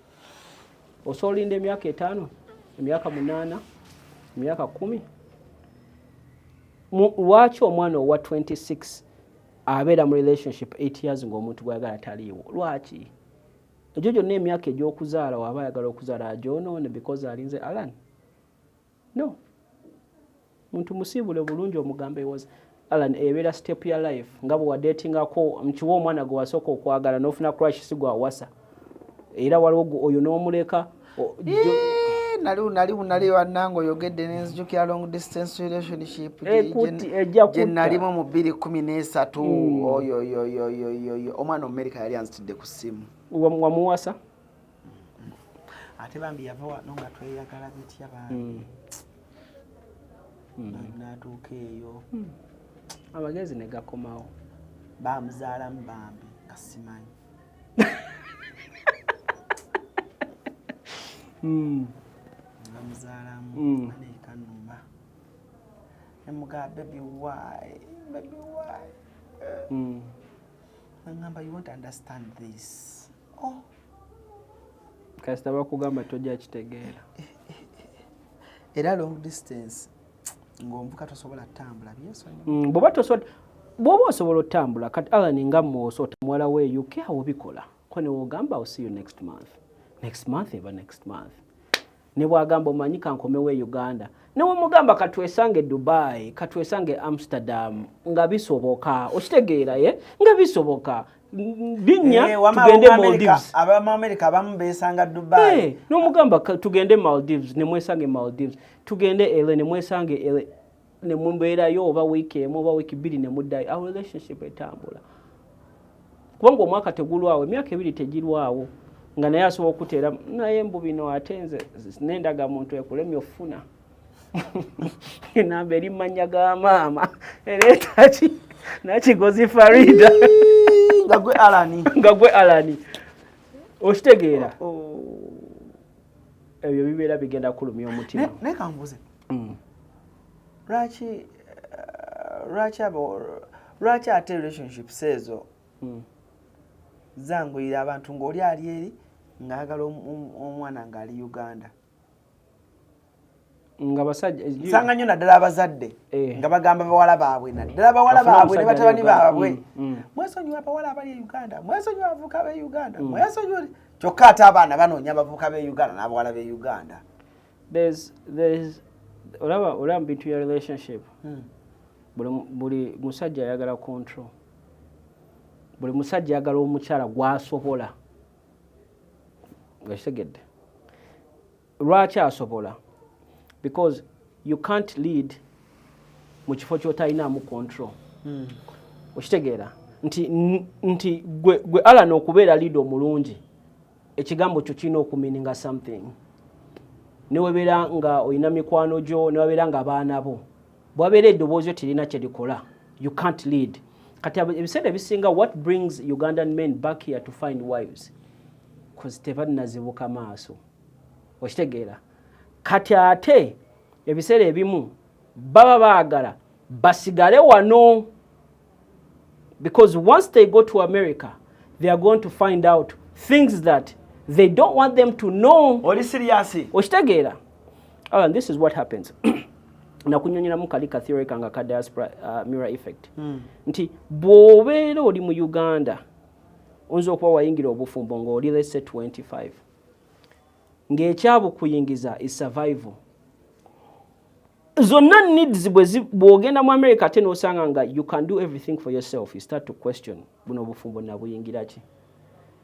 osolinda emyaka 5 emyaka 8 emyaka 10 lwaki omwana owa 26 abeera mu relationship 8 years ng'omuntu gwayagala taliiwo lwaki egyo gyonna emyaka egy'okuzaala waba ayagala okuzaala agyonoone because alinze Alan no muntu musiibule bulungi omugambo ewoza Alan ebeera step ya life nga bwe wadetingako mkiwa omwana gwe wasooka okwagala n'ofuna crush si gwa wasa era waliwo oyo n'omuleka nali wannange oyogedde nenzijukira long distance relationship gye nalimu mu 2013 oyo omwana America yali anzitidde ku ssimu wamuwasa ate bambi yava wano nga tweyagala bitya bambi n'atuuka eyo amagezi ne gakomawo bamuzaalamu bambi nga simanyi bamuzaalamu aneekanuma nemugaa baby why nangamba you won't understand this kasita bakugamba tojja kitegeera era long distance ng'omuvuka tosobola kutambula byesonyi bw'oba osobola otambula kati Alan nga mmwosota muwala we UK awobikola ko ne wogamba I'll see you next month eba next month ne bwagamba omanyi kankomewo e Uganda ne wemugamba katwesange Dubai katwesange Amsterdam nga bisoboka okitegeera nga bisoboka binya tugende Maldives America abamu beesanga Dubai n'omugamba tugende Maldives ne mwesange Maldives tugende ele ne mwesange ele ne mumbeerayo oba wiiki emu oba wiiki bbiri ne muddayo our relationship etambula kubanga omwaka tegulwawo emyaka ebiri tegirwawo nga naye asobola okuteera naye mbu bino ate nze nendaga muntu ekulemye ofuna enamba eri manya ga maama ereeta ki nakigozi Farida nga gwe Alani okitegeera ebyo bibeera bigenda kulumya omutima naye kambuze lwaki ate relationships ezo zanguyira abantu ng'oli ali eri ng'ayagala omwana ng'ali Uganda nga basajja nsanga nnyo naddala abazadde nga bagamba bawala baabwe naddala bawala baabwe ne batabani baabwe mwesonyiwa abawala abali e Uganda mwesonyiwa abavubuka b'e Uganda mwesonyiwa kyokka ate abaana banoonya abavubuka b'e Uganda n'abawala b'e Uganda olaba mu bintu bya relationship buli musajja ayagala control buli musajja ayagala omukyala gwasobola nga kitegedde lwaki asobola because you can't lead mu kifo ky'otalinamu control okitegeera nti gwe Alan okubeera leader omulungi ekigambo kyo kirina okumininga something newebeera nga olina mikwano gyo newabeera nga abaana bo bwabeera eddoboozi yo tirina kye likola you can't lead kati ebiseera ebisinga what brings Ugandan men back here to find wives because tebanazibuka maaso okitegeera kati ate ebiseera ebimu baba baagala basigale wano because once they go to America they are going to find out things that they don't want them to know. Oli serious? Okitegeera. And this is what happens. Nakunyonyera mu kalika theory kanga ka diaspora mirror effect. Nti bw'obeera oli mu Uganda onzo okuba wayingira obufumbo ng'oli let's say 25. Ng'ekyabukuyingiza is survival. Zonna needs bw'ogenda mu America ate n'osanga nga you can do everything for yourself. You start to question buno obufumbo nabuyingira ki?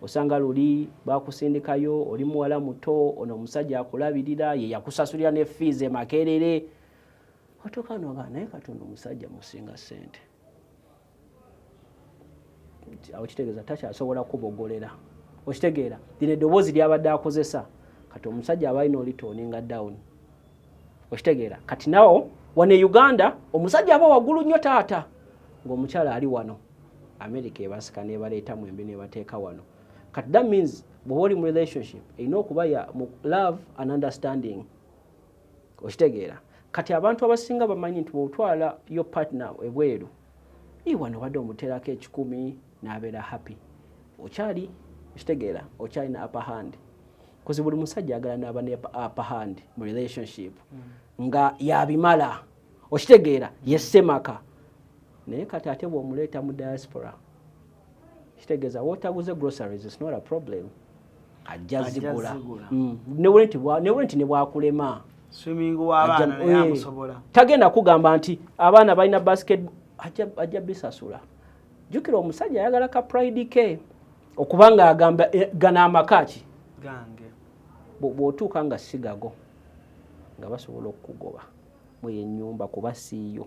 Osanga luli bakusindikayo oli muwala muto ono omusajja akulabirira ye yakusasulira ne fees emakerere otokano ga naye katono omusajja musinga sente awo kitegeeza takyasobola kubogolera okitegeera lino eddoboozi lyabadde akozesa kati omusajja aba alina olitoninga down okitegeera kati nawo wano e Uganda omusajja aba waggulu nnyo taata ng'omukyala ali wano America ebasika n'ebaleeta mwembi n'ebateeka wano. Kati that means bw'oli mu relationship erina okuba ya mu love and understanding okitegeera kati abantu abasinga bamanyi nti bw'otwala yo partner ebweru wano badde omuteerako 10 n'abeera happy okyali okitegeera okyalina upper hand kozi buli musajja agala n'aba ne upper hand mu relationship nga yabimala okitegeera yesemaka naye kati ate bw'omuleeta mu diaspora kitegeeza wotaguze groceries is not a problem ajja zigula newulenti ne bwakulema swimming w'abaana naye amusobola tagenda kugamba nti abaana balina basketball ajja bisasula jjukira omusajja ayagala ka pride ke okubanga agamba gana amakaki gange bw'otuuka nga sigago nga basobola okukugoba mwe ennyumba kuba siiyo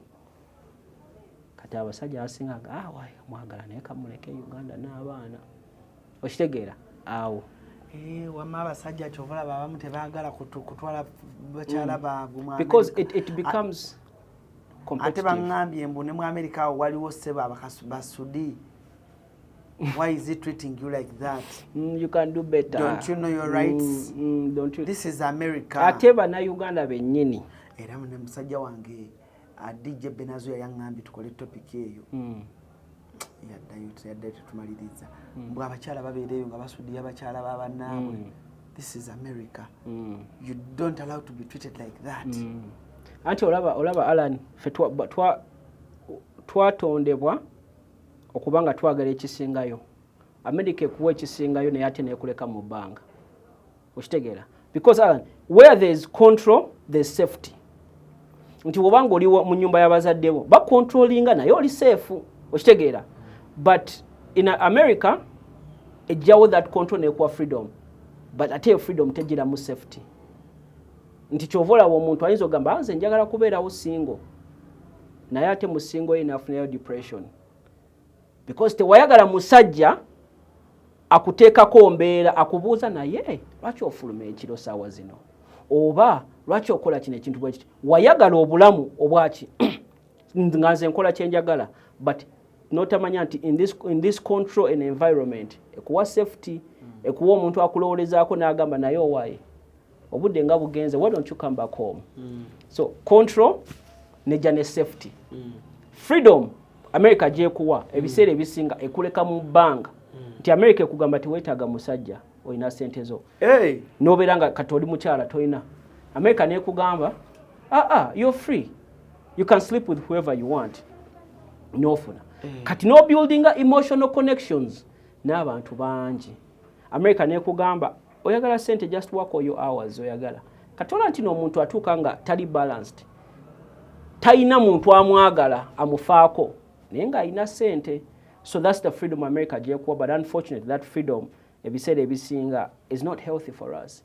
kati abasajja asinga nga mwagala naye kamuleke Uganda n'abaana okitegeera awo wamma abasajja kyovola babamu tebaagala kutwala bakyala baabwe because it becomes ate baŋŋambye mbu ne mu America awo waliwo ssebo basudi Why is he treating you like that? You can do better. Don't you know your rights? Don't you? This is America. Ate bannayuganda bennyini. Era mune musajja wange DJ Benazo yaŋŋambye tukole topic eyo. Yaddayo tetumaliriza. Mbwe abakyala babeereyo nga basuddiye abakyala b'abannaabwe. This is America. You don't allow to be treated like that. Anti olaba Alan fe twatondebwa okubanga twagala ekisingayo. America ekuwa ekisingayo naye ate nekuleka mu bbanga. Okitegeera? Because Alan, where there is control, there is safety. Nti obanga oli mu nyumba y'abazadde bo bakontrolinga naye oli safe. Okitegeera? But in America, ejjawo that control nekuwa freedom. But ate freedom tegira mu safety. Nti kyovola omuntu ayinza ogamba nze njagala kubeerawo single. Naye ate mu single inafunayo depression. Because tewayagala musajja akuteekako mbeera akubuuza naye lwaki ofuluma ekiro saawa zino oba lwaki okola kino ekintu bwe kiti wayagala obulamu obwaki nga nze nkola kyenjagala but notamanya nti in this control and environment ekuwa safety ekuwa omuntu akulowoolezaako n'agamba naye owaaye obudde nga bugenze why don't you come back home so control nejja ne safety freedom America gyekuwa ebiseera ebisinga ekuleka mu bbanga nti America ekugamba teweetaaga musajja olina ssente zo n'obeera nga kati oli mukyala tolina America neekugamba you're free you can sleep with whoever you want n'ofuna kati n'obuildinga emotional connections n'abantu bangi America neekugamba oyagala ssente just work all your hours oyagala kati ola nti n'omuntu atuuka nga tali balanced talina muntu amwagala amufaako naye ng'alina ssente. So that's the freedom America gyekuwa, but unfortunately that freedom ebiseera ebisinga is not healthy for us.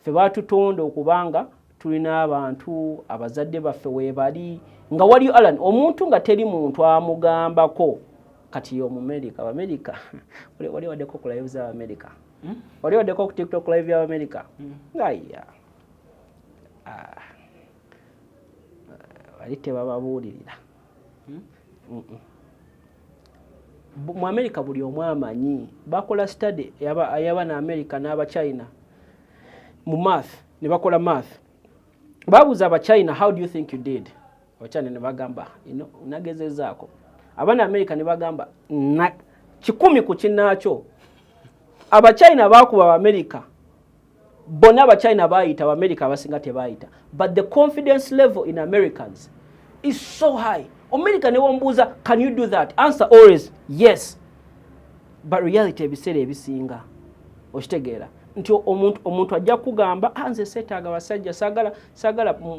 Ffe baatutonda okubanga tulina abantu abazadde baffe weebali nga waliyo Alan omuntu nga teri muntu amugambako kati yo mu America wali waddeko ku live za America wali waddeko ku TikTok live ya America ngaya wali tebababuulirira mu America buli omu amanyi bakola study y'abaana America n'Abachina mu math ne bakola math babuuza Abachina how do you think you did Abachina ne bagamba nagezezaako abaana America ne bagamba 10 ku kinnaakyo Abachina baakuba Abamerica bonna Abachina baayita Abamerica abasinga tebaayita but the confidence level in Americans is so high. America ne wambuuza can you do that answer always yes but reality ebiseera ebisinga okitegeera nti omuntu ajja kugamba nze seetaaga basajja saagala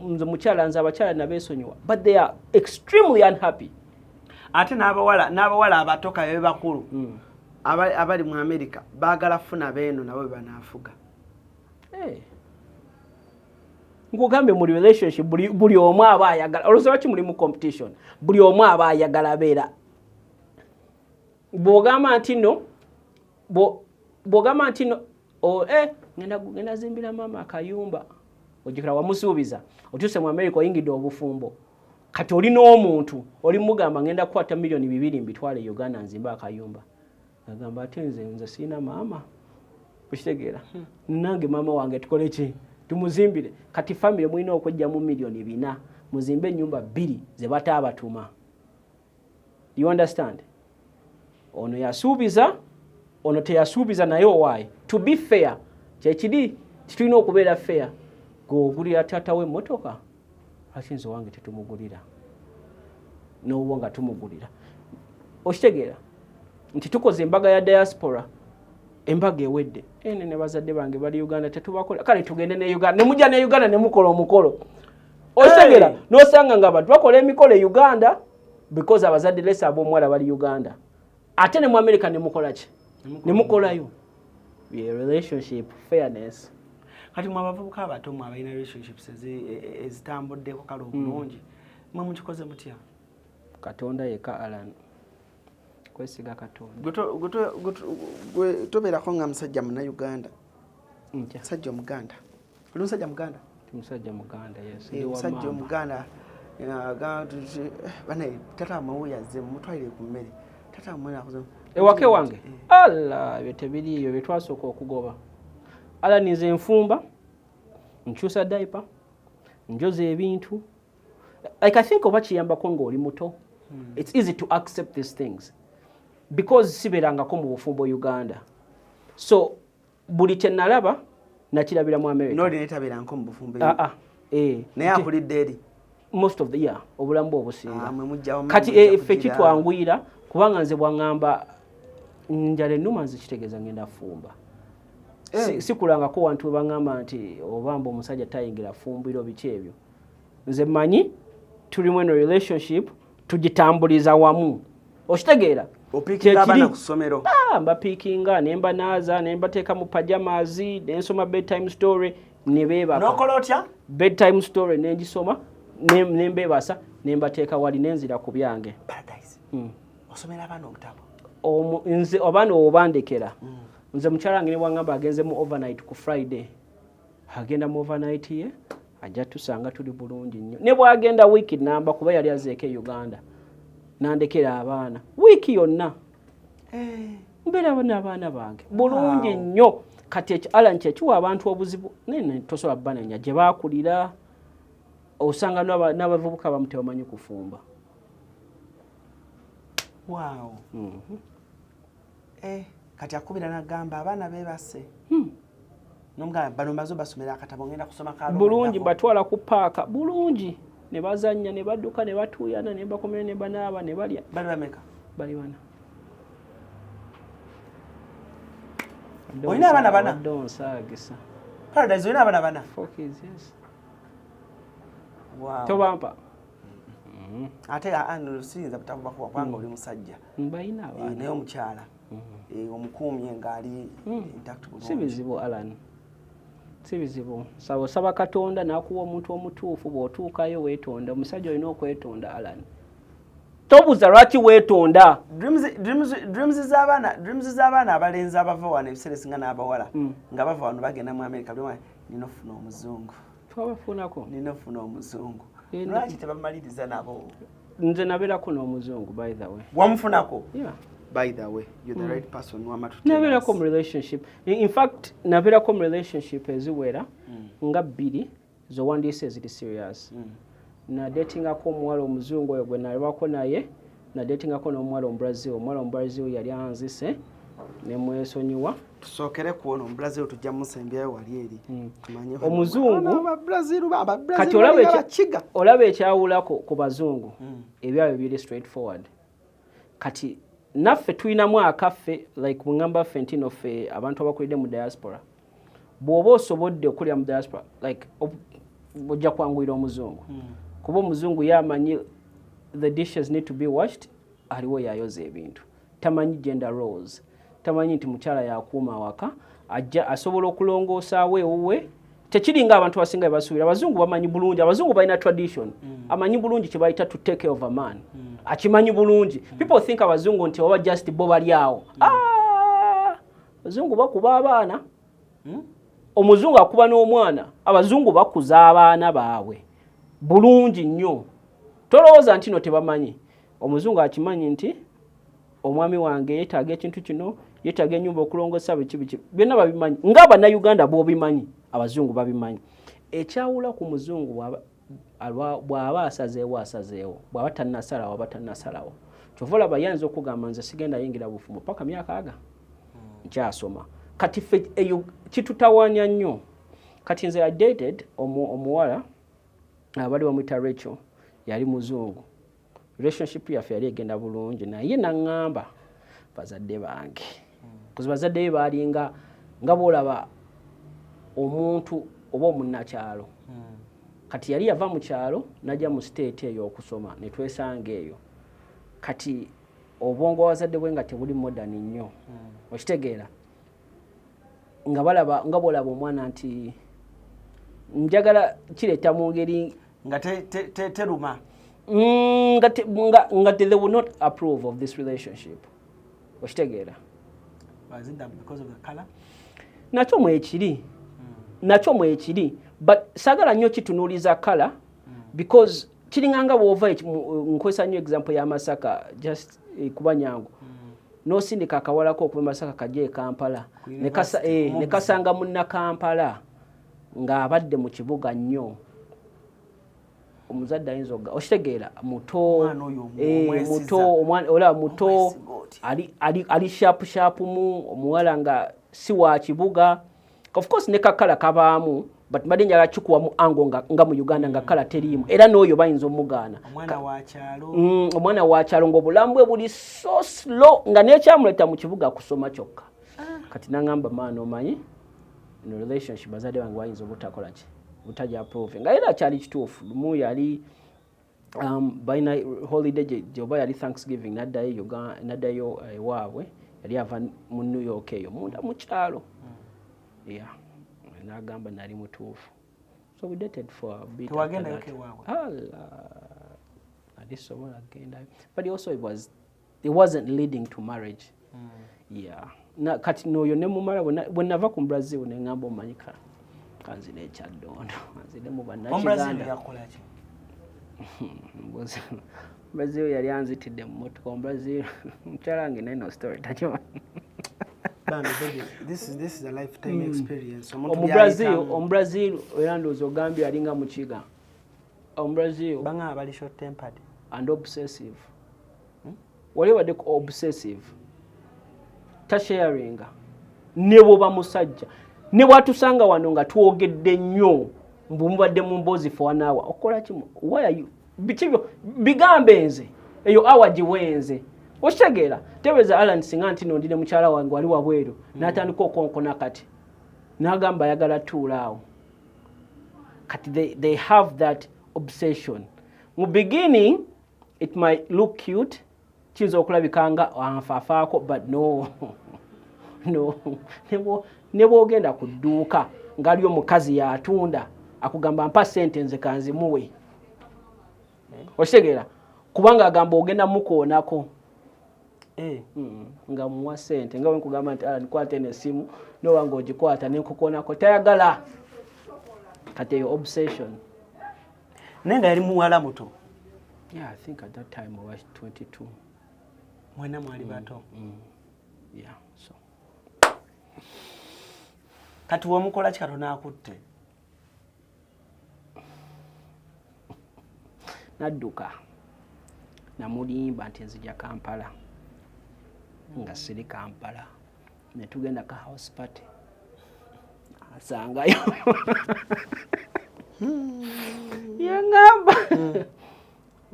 nze mukyala nze abakyala nabeesonyiwa but they are extremely unhappy. Ate n'abawala abatoka bebe bakulu abali mu America baagala funa beeno nabo banaafuga. Ngugambe mu relationship buli omu aba ayagala olosaba ki muli mu competition buli omu aba ayagala beera bw'ogamba nti no ngenda zimbira maama akayumba ojjukira wamusuubiza otuuse mu America oyingidde obufumbo kati oli n'omuntu oli mugamba ngenda kukwata $2 million mbitwale Uganda nzimba akayumba agamba ate nze sina maama okitegeera nange maama wange tukole ki tumuzimbire kati family mwina okujjamu $4 million muzimbe ennyumba 2 ze bataabatuma. You understand? Ono yasuubiza ono teyasuubiza naye owaaye to be fair kyekiri tulina okubeera fair gweogulira taata we emmotoka ate nze wange tetumugulira n'obwo nga tumugulira okitegeera nti tukoze embaga ya diaspora embaga ewedde ne bazadde bange bali Uganda tetubakola kale tugende ne Uganda ne mujja ne Uganda ne mukola omukolo okitegeera n'osanga nga abantu bakola emikolo e Uganda because abazadde lesa ab'omuwala bali Uganda ate ne mu America ne mukola ki ne mukolayo relationship fairness. Kati mu abavubuka abato mu abalina relationships ezitambuddeko kale obulungi mwe mukikoze mutya? Katonda yeka Alan kwesiga Katonda gwe tobeerako nga musajja muna Uganda musajja Omuganda oli musajja Muganda musajja Muganda yes musajja Omuganda banaye tata amawuya azze mutwalire ku mmere tata amawuya akoze ewake wange alla tebiriyo bye twasooka okugoba. Alani nze nfumba, nkyusa diaper, njoza ebintu. Like I think oba kiyambako ng'oli muto. It's easy to accept these things because siberangako mu bufumbo Uganda. So buli kye nalaba nakirabira mu America. Noli netaberanko mu bufumbo. Naye akulidde eri most of the year obulamu obusinga. Mujjawo Kati effe kitwanguyira kubanga nze bwangamba njale nnuma nze kitegeeza ngenda fumba. Sikulangako wantu bangamba nti obamba omusajja tayingira fumbiro biki ebyo. Nze manyi tuli mu relationship tugitambuliza wamu. Okitegeera? Opikinga abana ku ssomero. Mbapikinga nemba naaza nemba teeka mu pajamas nensoma bedtime story ne beebaka. Nokola otya? Bedtime story nengisoma nembeebasa nemba teeka wali nenzira ku byange. Paradise. Osomera abana obutabo. Nze abaana obandekera. Nze mukyala ne bwangamba agenze mu overnight ku Friday. Agenda mu overnight ye ajja tusanga tuli bulungi nnyo. Ne bwagenda wiki namba kuba yali azeeke Uganda. Nandekera abaana wiki yonna. Mbeera n'abaana bange bulungi nnyo. Kati Alan kyekiwa abantu obuzibu nene tosobola banenya gye baakulira osanga n'abavubuka bamu tebamanyi kufumba. Wow. Kati akubira nagamba abaana beebase. Nomugamba bano mazo basomera akatabo ngenda kusoma kalo. Bulungi batwala ku paaka bulungi ne bazanya ne badduka ne batuuyana ne bakomera ne banaaba ne balya. Bali bameka? Bali bana. Oyina abana bana? Donsagisa. Paradise oyina abana bana? 4 kids, yes. Wow. Tobampa. Ate anu sinza butakuba kwa kwanga oli musajja. Mbayina abana. Naye omukyala. Omukuumye ngali intact. Si bizibu Alan. Si bizibu. Saba Katonda nakuwa omuntu omutuufu bw'otuukayo weetonda. Omusajja olina okwetonda Alan. Tobuza lwaki weetonda. Dreams z'abaana abalenzi abava wano ebiseera ebisinga n'abawala nga bava wano bagenda mu America nina ofuna omuzungu. Twabafunako. Nina ofuna omuzungu. Lwaki tebamaliriza nabo? Nze nabeerako n'omuzungu by the way. Wamufunako? Yeah. By the way, you're the right person. Nabeerako mu relationship. In fact, nabeerako mu relationship eziwera nga 2 zowandiise eziri serious. Na datingako omuwala omuzungu oyo gwe nalabako naye na datingako n'omuwala omubrazil. Omuwala omubrazil yali anzise ne mwesonyiwa. Tusookere kuona omubrazil tujja musembyayo wali eri. Omuzungu kati olaba ekyawulako ku bazungu ebyabyo biri straightforward. Kati naffe tulinamu akaffe like mungamba ffe ntino ffe abantu abakulidde mu diaspora. Bw'oba osobodde okulya mu diaspora like ojja kwanguyira omuzungu. Kuba omuzungu yamanyi the dishes need to be washed, aliwo yayoza ebintu. Tamanyi gender roles. Tamanyi nti mukyala yakuuma awaka, ajja asobola okulongoosa ewuwe. Tekiringa abantu abasinga basuubira. Abazungu bamanyi bulungi. Abazungu balina tradition. Amanyi bulungi kye bayita to take care of a man. Akimanyi bulungi. People think abazungu nti oba just bo bali awo. Abazungu bakuba abaana. Omuzungu akuba n'omwana. Abazungu bakuza abaana baabwe. Bulungi nnyo. Tolowooza nti no tebamanyi. Omuzungu akimanyi nti omwami wange yeetaaga ekintu kino, yeetaaga ennyumba okulongoosa biki. Byonna babimanyi. Ng'Abannayuganda bw'obimanyi, Abazungu babimanyi. Ekyawula ku muzungu bw'aba asazeewo. Bw'aba tannasalawo. Kyova olaba yayinza okugamba nze sigenda yingira bufumbo paka myaka 4 nkyasoma. Kati ffe eyo kitutawaanya nnyo. Kati nze I dated omuwala abali bamuyita Rachel yali muzungu. Relationship yaffe yali egenda bulungi naye naŋŋamba bazadde bange. Kuzi bazadde be baalinga nga bw'olaba omuntu oba omunnakyalo. Kati yali yava mu kyalo najja mu state eyo okusoma ne twesanga eyo. Kati obwongo bw'abazadde bwe nga tebuli modern nnyo. Okitegeera nga bw'olaba omwana nti njagala kireeta mu ngeri nga teruma. Nga they will not approve of this relationship. Okitegeera. Was it that because of the color? Nakyo mwekiri. But sagala nnyo kitunuuliza color because kiringanga bw'ova nkozesa nnyo example ya Masaka just kuba nyangu. n'osindika akawalako okuva Masaka kajja e Kampala ne kasanga munna Kampala ng'abadde mu kibuga nnyo omuzadde ayinza okitegeera muto ali shapu omuwala nga si wa kibuga. Of course ne kakala kabaamu but mbadde njala kikuwamu ango nga mu Uganda nga kala teriimu era n'oyo bayinza omugaana omwana wa kyalo ng'obulamu bwe buli so slow nga n'ekyamuleta mu kibuga kusoma kyokka. Kati nangamba maana omanyi no relationship bazadde bange bayinza obutakola ki butajja approve nga era kyali kituufu. Lumu yali balina holiday gyoba yali Thanksgiving naddayo ewaabwe yali ava mu New York eyo munda mu kyalo. Nagamba nali mutuufu. So we dated for a bit. Tewagenda yoke wawe. Adisobola genda. But also it wasn't leading to marriage. Yeah. Na kati noyo ne mumala bwe nava ku Brazil ne ngamba omanyika kanzile ekyadondo. Kanzile mu bannakiganda. Brazil yakola ki? Brazil yali anzitidde mu motoka. Brazil mchalange neno story tacho. This is a lifetime experience. Brazil era ndozo ogambye alinga mukiga. Brazil banga abali short tempered and obsessive. Wali wadde obsessive. Tasharinga. Nebo ba musajja. Ne watusanga wano nga tuogedde nnyo mbumubadde mu mbozi for an hour. Okola kimu? Why are you? Bichibyo bigambe nze. Eyo awa giwenze. Oshegera tebeza Alan Singa nti ndine mukyala wange wali wabweru natandika okonkona kati nagamba yagala tuulaawo kati they have that obsession. Mu beginning it might look cute kizo okulabikanga anfafaako but no nebo ogenda kudduuka ngali omukazi yatunda akugamba mpa sente nze kanzimuwe oshegera kubanga agamba ogenda mukoonako nga muwa sente nga wenkugamba nti nkwate n'essimu nowange ogikwata nenkukoonako tayagala kati eyo obsession. Nenga yali muwala muto. Yeah, I think at that time I was 22. Mwena mwali bato. Yeah, so. Kati wamukola ki Katonda akutte? Nadduka namulimba nti nzija Kampala nga siri Kampala ne tugenda ka house party asangayo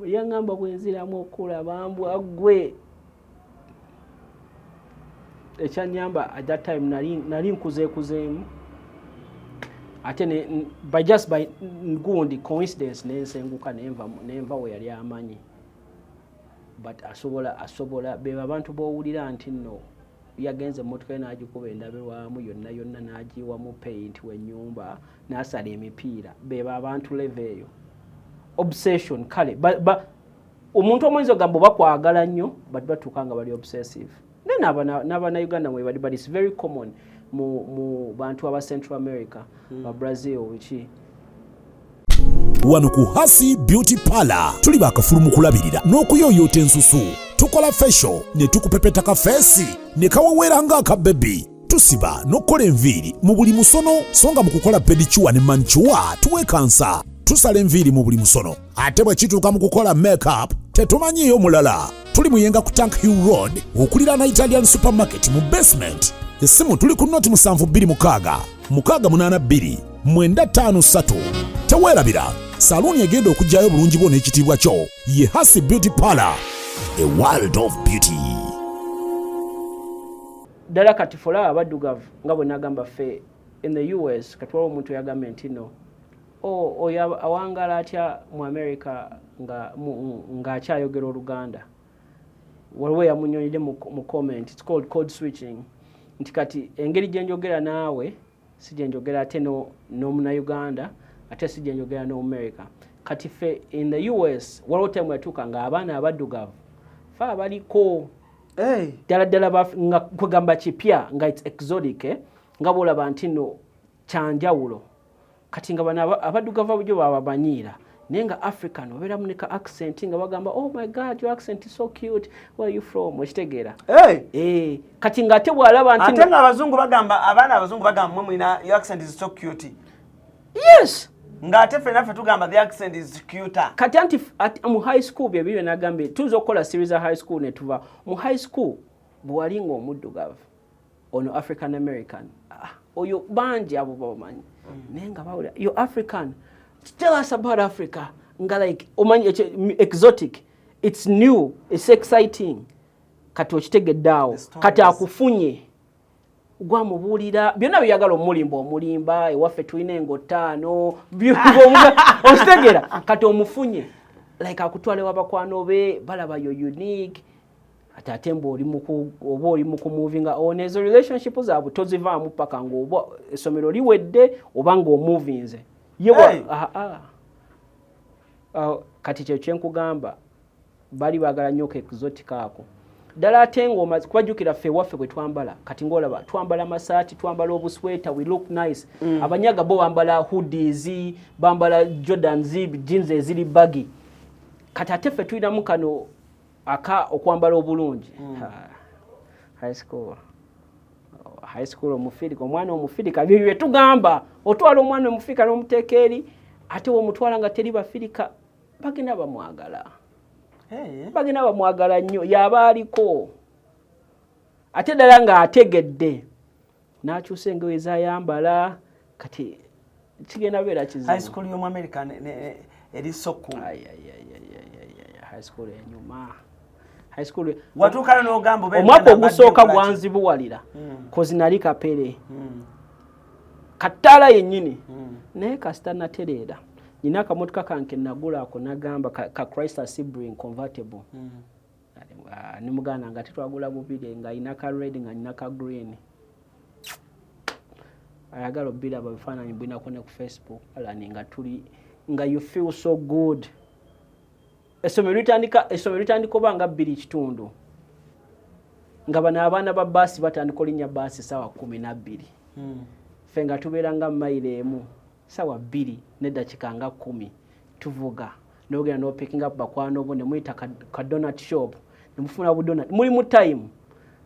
yangamba bwenziramu okulaba mbwa gwe ekyanyamba at that time nali nkuzeekuzeemu ate by gundi coincidence nensenguka nenva we yali amanyi but asobola beba abantu bowulira nti nno yagenze motoka n'agikuba endabirwamu yonna n'agiwamu paint w'ennyumba n'asala emipiira beba abantu level eyo obsession kale omuntu omwenzi ogamba bakwagala nnyo but batuuka nga bali obsessive n'abana Uganda mwe bali but it's very common mu bantu aba Central America ba Brazil wiki wano ku Hasi Beauty Parlor tuli bakafulu mu kulabirira n'okuyooyoota ensusu tukola facial ne tukupepeta ka face ne kawawera nga aka baby tusiba n'okola enviiri mu buli musono songa mu kukola pedicure ne manicure tuwe kansa tusala enviiri mu buli musono ate bwe kituuka mu kukola makeup tetumanyiyo mulala tuli muyenga ku Tank Hill Road okulira na Italian Supermarket mu basement essimu tuli ku noti 72 682 953 teweerabira saluni egenda okujjayo bulungi bwo n'ekitiibwa kyo ye Hasi Beauty Parlor, a world of beauty. Dala kati fola abaddugavu nga bwe nagamba ffe in the US kati waliwo omuntu yagamba nti no oyo awangala atya mu America nga akyayogera Oluganda waliwo yamunyonyedde mu comment it's called code switching nti kati engeri gye njogera naawe si gye njogera ate n'omuna Uganda ate si gye njogera n'America kati ffe in the US waliwo time yatuuka nga abaana abaddugavu fe abaliko ddala nga kwegamba kipya nga it's exotic nga bwolaba nti no kyanjawulo kati nga bano abaddugavu abujjo bababanyiira nenga African obera munika accent nga bagamba oh my god your accent is so cute where are you from okitegera kati ngate bwalaba nti ate nga abazungu bagamba abaana abazungu bagamba mwina your accent is so cute yes ngate fena tugamba the accent is cute kati anti mu high school bye bibyo nagambe tuzokola series ya high school ne tuva mu high school bwalinga omuddugavu ono African American oyo banji abo bamanyi nenga bawula you African tell us about Africa nga like omanyi exotic it's new it's exciting kati okitegeddawo kati akufunye gwa mubulira byonna byagala omulimba ewaffe tulina engo 5 okitegera kati omufunye like akutwale wabakwano be balaba yo unique ate mbo oli mu kumovinga on ezo relationship zaabwe tozivaamu paka ngo esomero liwedde oba ngo omovinze yewa kati kye kyenkugamba bali bagala nnyo exotic ako ddala ate ngoma kubajjukira ffe waffe bwe twambala kati ng'olaba twambala masaati twambala obusweta we look nice abanyaga bo bambala hoodies bambala Jordans jeans eziri baggy kati ate ffe tulinamu kano aka okwambala obulungi high school omufirika omwana omufirika bye tugamba otwala omwana omufirika n'omuteeka eri ate womutwala nga teri bafirika bagenda bamwagala nnyo yaba aliko ate ddala nga ategedde n'akyusa engoye ezayambala kati kigenda beera kizibu high school y'omu America eri so cool high school enyuma high school watuukana n'ogamba omwaka ogusooka gwanzibuwalira kozi nali kapere kattaala yennyini naye kasita natereera nina akamotoka kanke nagula ako nagamba ka Chrysler Sebring convertible ni mugana nga tetwagula bubire nga ina ka red nga ina ka green ayagala obira babifaananyi bwina kone ku Facebook alani nga tuli nga you feel so good esomero litandika obanga 2 kitundu nga bano abaana ba basi batandika olinnya basi sawa 12 ffe nga tubeera nga mailo emu sawa 2 n'eddakiika nga 10 tuvuga n'ogenda n'opicking up bakwano bo ne muyita ka donut shop ne mufuna budonut muli mu time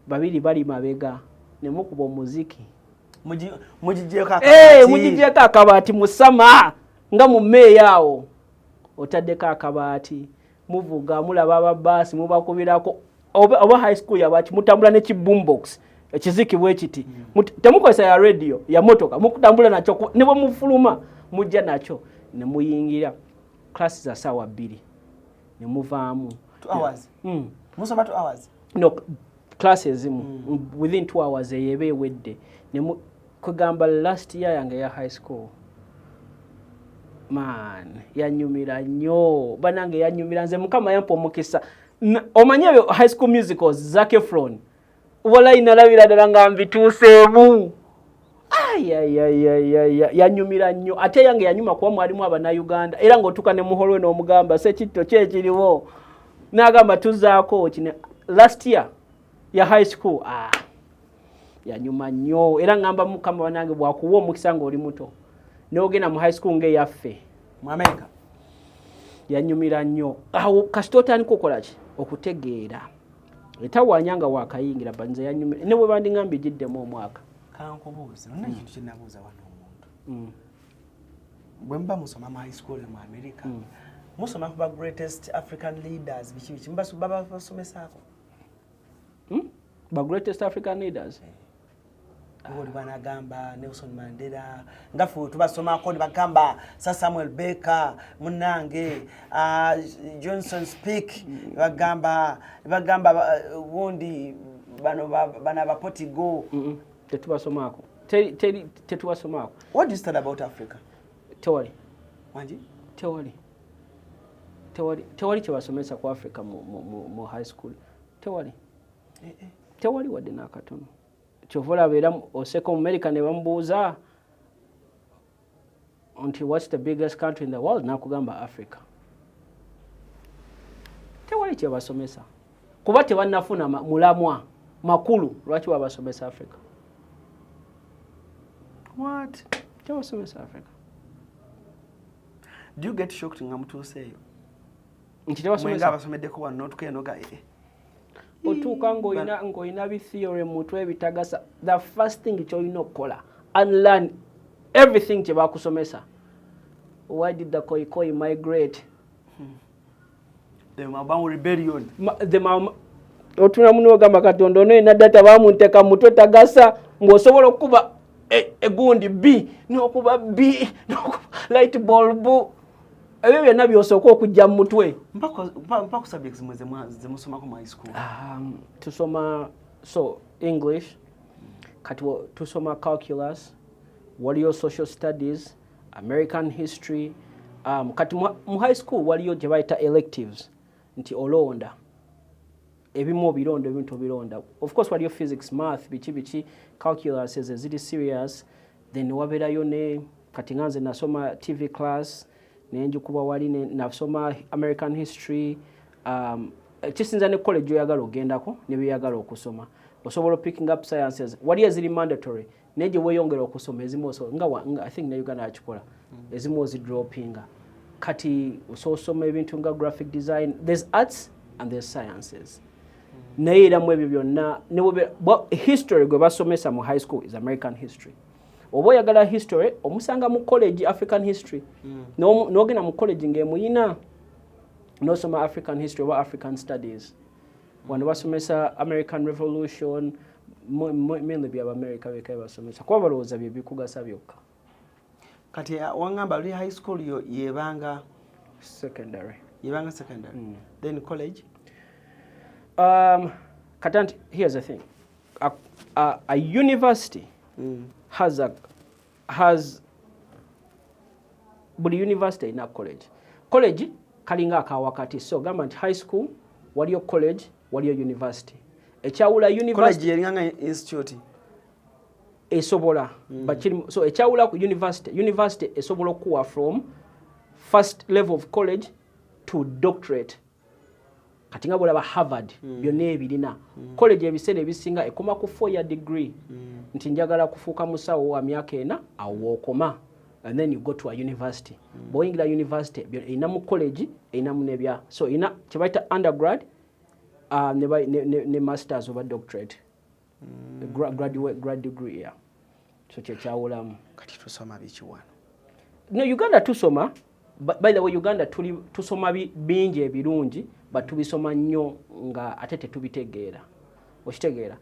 babiri bali mabega ne mukuba omuziki mugigyeko akabaati musama nga mu meeya awo otaddeko akabaati muvuga mulaba ababasi mubakubirako oba high school yabaki mutambula ne boombox ekiziki bwe kiti temukozesa ya radio ya motoka mukutambula nakyo ne mufuluma mujja nakyo ne muyingira classes za sawa 2 ne muvaamu 2 hours musoma 2 hours no classes within 2 hours eyebe ewedde ne kugamba last year yange ya high school man yanyumira nnyo banange yanyumira nze mukama yampa omukisa omanye high school musicals Zac Efron wala inalabira ddala nga mbituuseemu yanyumira nnyo ate yange yanyuma kuba mwalimu abannayuganda era ng'otuuka ne muholwe n'omugamba sekitto ki ekiriwo n'agamba tuzaako kine last year ya high school yanyuma nnyo era ngamba mukama banange bwakuwa omukisa ng'oli muto n'ogenda mu high school ng'eyaffe mu America yanyumira nnyo awo kasita otandika okukola ki okutegeera etawanyanga wakayingira banze yanyumira ne bwe bandingambye giddemu omwaka kankubuuza nona ekintu kye nabuuza wano omuntu bwe muba musoma mu high school mu America musoma ku ba greatest African leaders biki baba basomesaako ba greatest African leaders oli banagamba Nelson Mandela ngafu tubasomako ne bagamba Sir Samuel Baker munange Johnson Speak bagamba wundi bana bapotigo tetubasomako tetubasomako. What do you study about Africa? Tewali wanji tewali kyebasomesa ku Africa mu high school tewali wadde n'akatono. Chovola beera oseko mu America ne bamubuuza nti what's the biggest country in the world nakugamba Africa. Tewali kyebasomesa kuba tebannafuna mulamwa makulu lwaki wabasomesa Africa. What? Tebasomesa Africa. Do you get shocked nga mutuuseeyo nti tebasomesa abasomeddeko wano n'otukeenoga otuuka ng'olina bi-theory mu mutwe bitagasa. The first thing ky'olina okukola unlearn everything kye bakusomesa. Why did the Khoikhoi migrate? The Mabamu rebellion. Otuna muno ogamba Katonda ono ena data bamunteeka mu mutwe tagasa ng'osobola okuba egundi B n'okuba B n'okuba light bulb. Ebyo byonna byosooka okujja mu mutwe. Mpaka subjects mwe zemusomako mu high school. Tusoma English, kati tusoma calculus, waliyo social studies, American history. Kati mu high school waliyo gye bayita electives nti olonda. Ebimu bironda ebintu bironda. Of course waliyo physics, math, biki calculus eziri serious. Then waberayo ne kati nganze nasoma TV class. Nenjukuba wali nasoma American history. Kisinza ne college oyagala ogendako ne byagala okusoma. Osobola picking up sciences. Wali eziri mandatory. Neje weyongera okusoma ezimu nga I think na Uganda akikola. Ezimu droppinga. Kati osoma ebintu nga graphic design. There's arts and there's sciences. Naye era mu ebyo byonna history gwe basomesa mu high school is American history. Oba oyagala history omusanga mu college African history. N'ogenda mu college ng'emuyina n'osoma African history oba African studies. Wano basomesa American Revolution, mainly byaba America beka basomesa. Kuba balowooza bye bikugasa byokka. Kati wangamba luli high school yebanga secondary. Then college? Katanti, here's the thing. A university has buli university ina college. College kalinga akawakati. So government high school waliyo college waliyo university. Ekyawula university college yeringanga institute esobola so ekyawula ku university esobola okuwa from first level of college to doctorate. Kati nga bolaba Harvard byonna ebirina. College ebiseera ebisinga ekoma ku 4-year degree. Nti njagala kufuuka musawo wa myaka ena awo okoma. And then you go to a university. Boyingira university ina mu college ina mu nebya. So ina kyebayita undergrad ne masters oba doctorate. Grad degree yeah. So kyawulamu. Kati tusoma biki wano? No, Uganda tusoma. By the way, Uganda tusoma bingi ebirungi but tubisoma nnyo nga ate tetubitegeera. Okitegeera.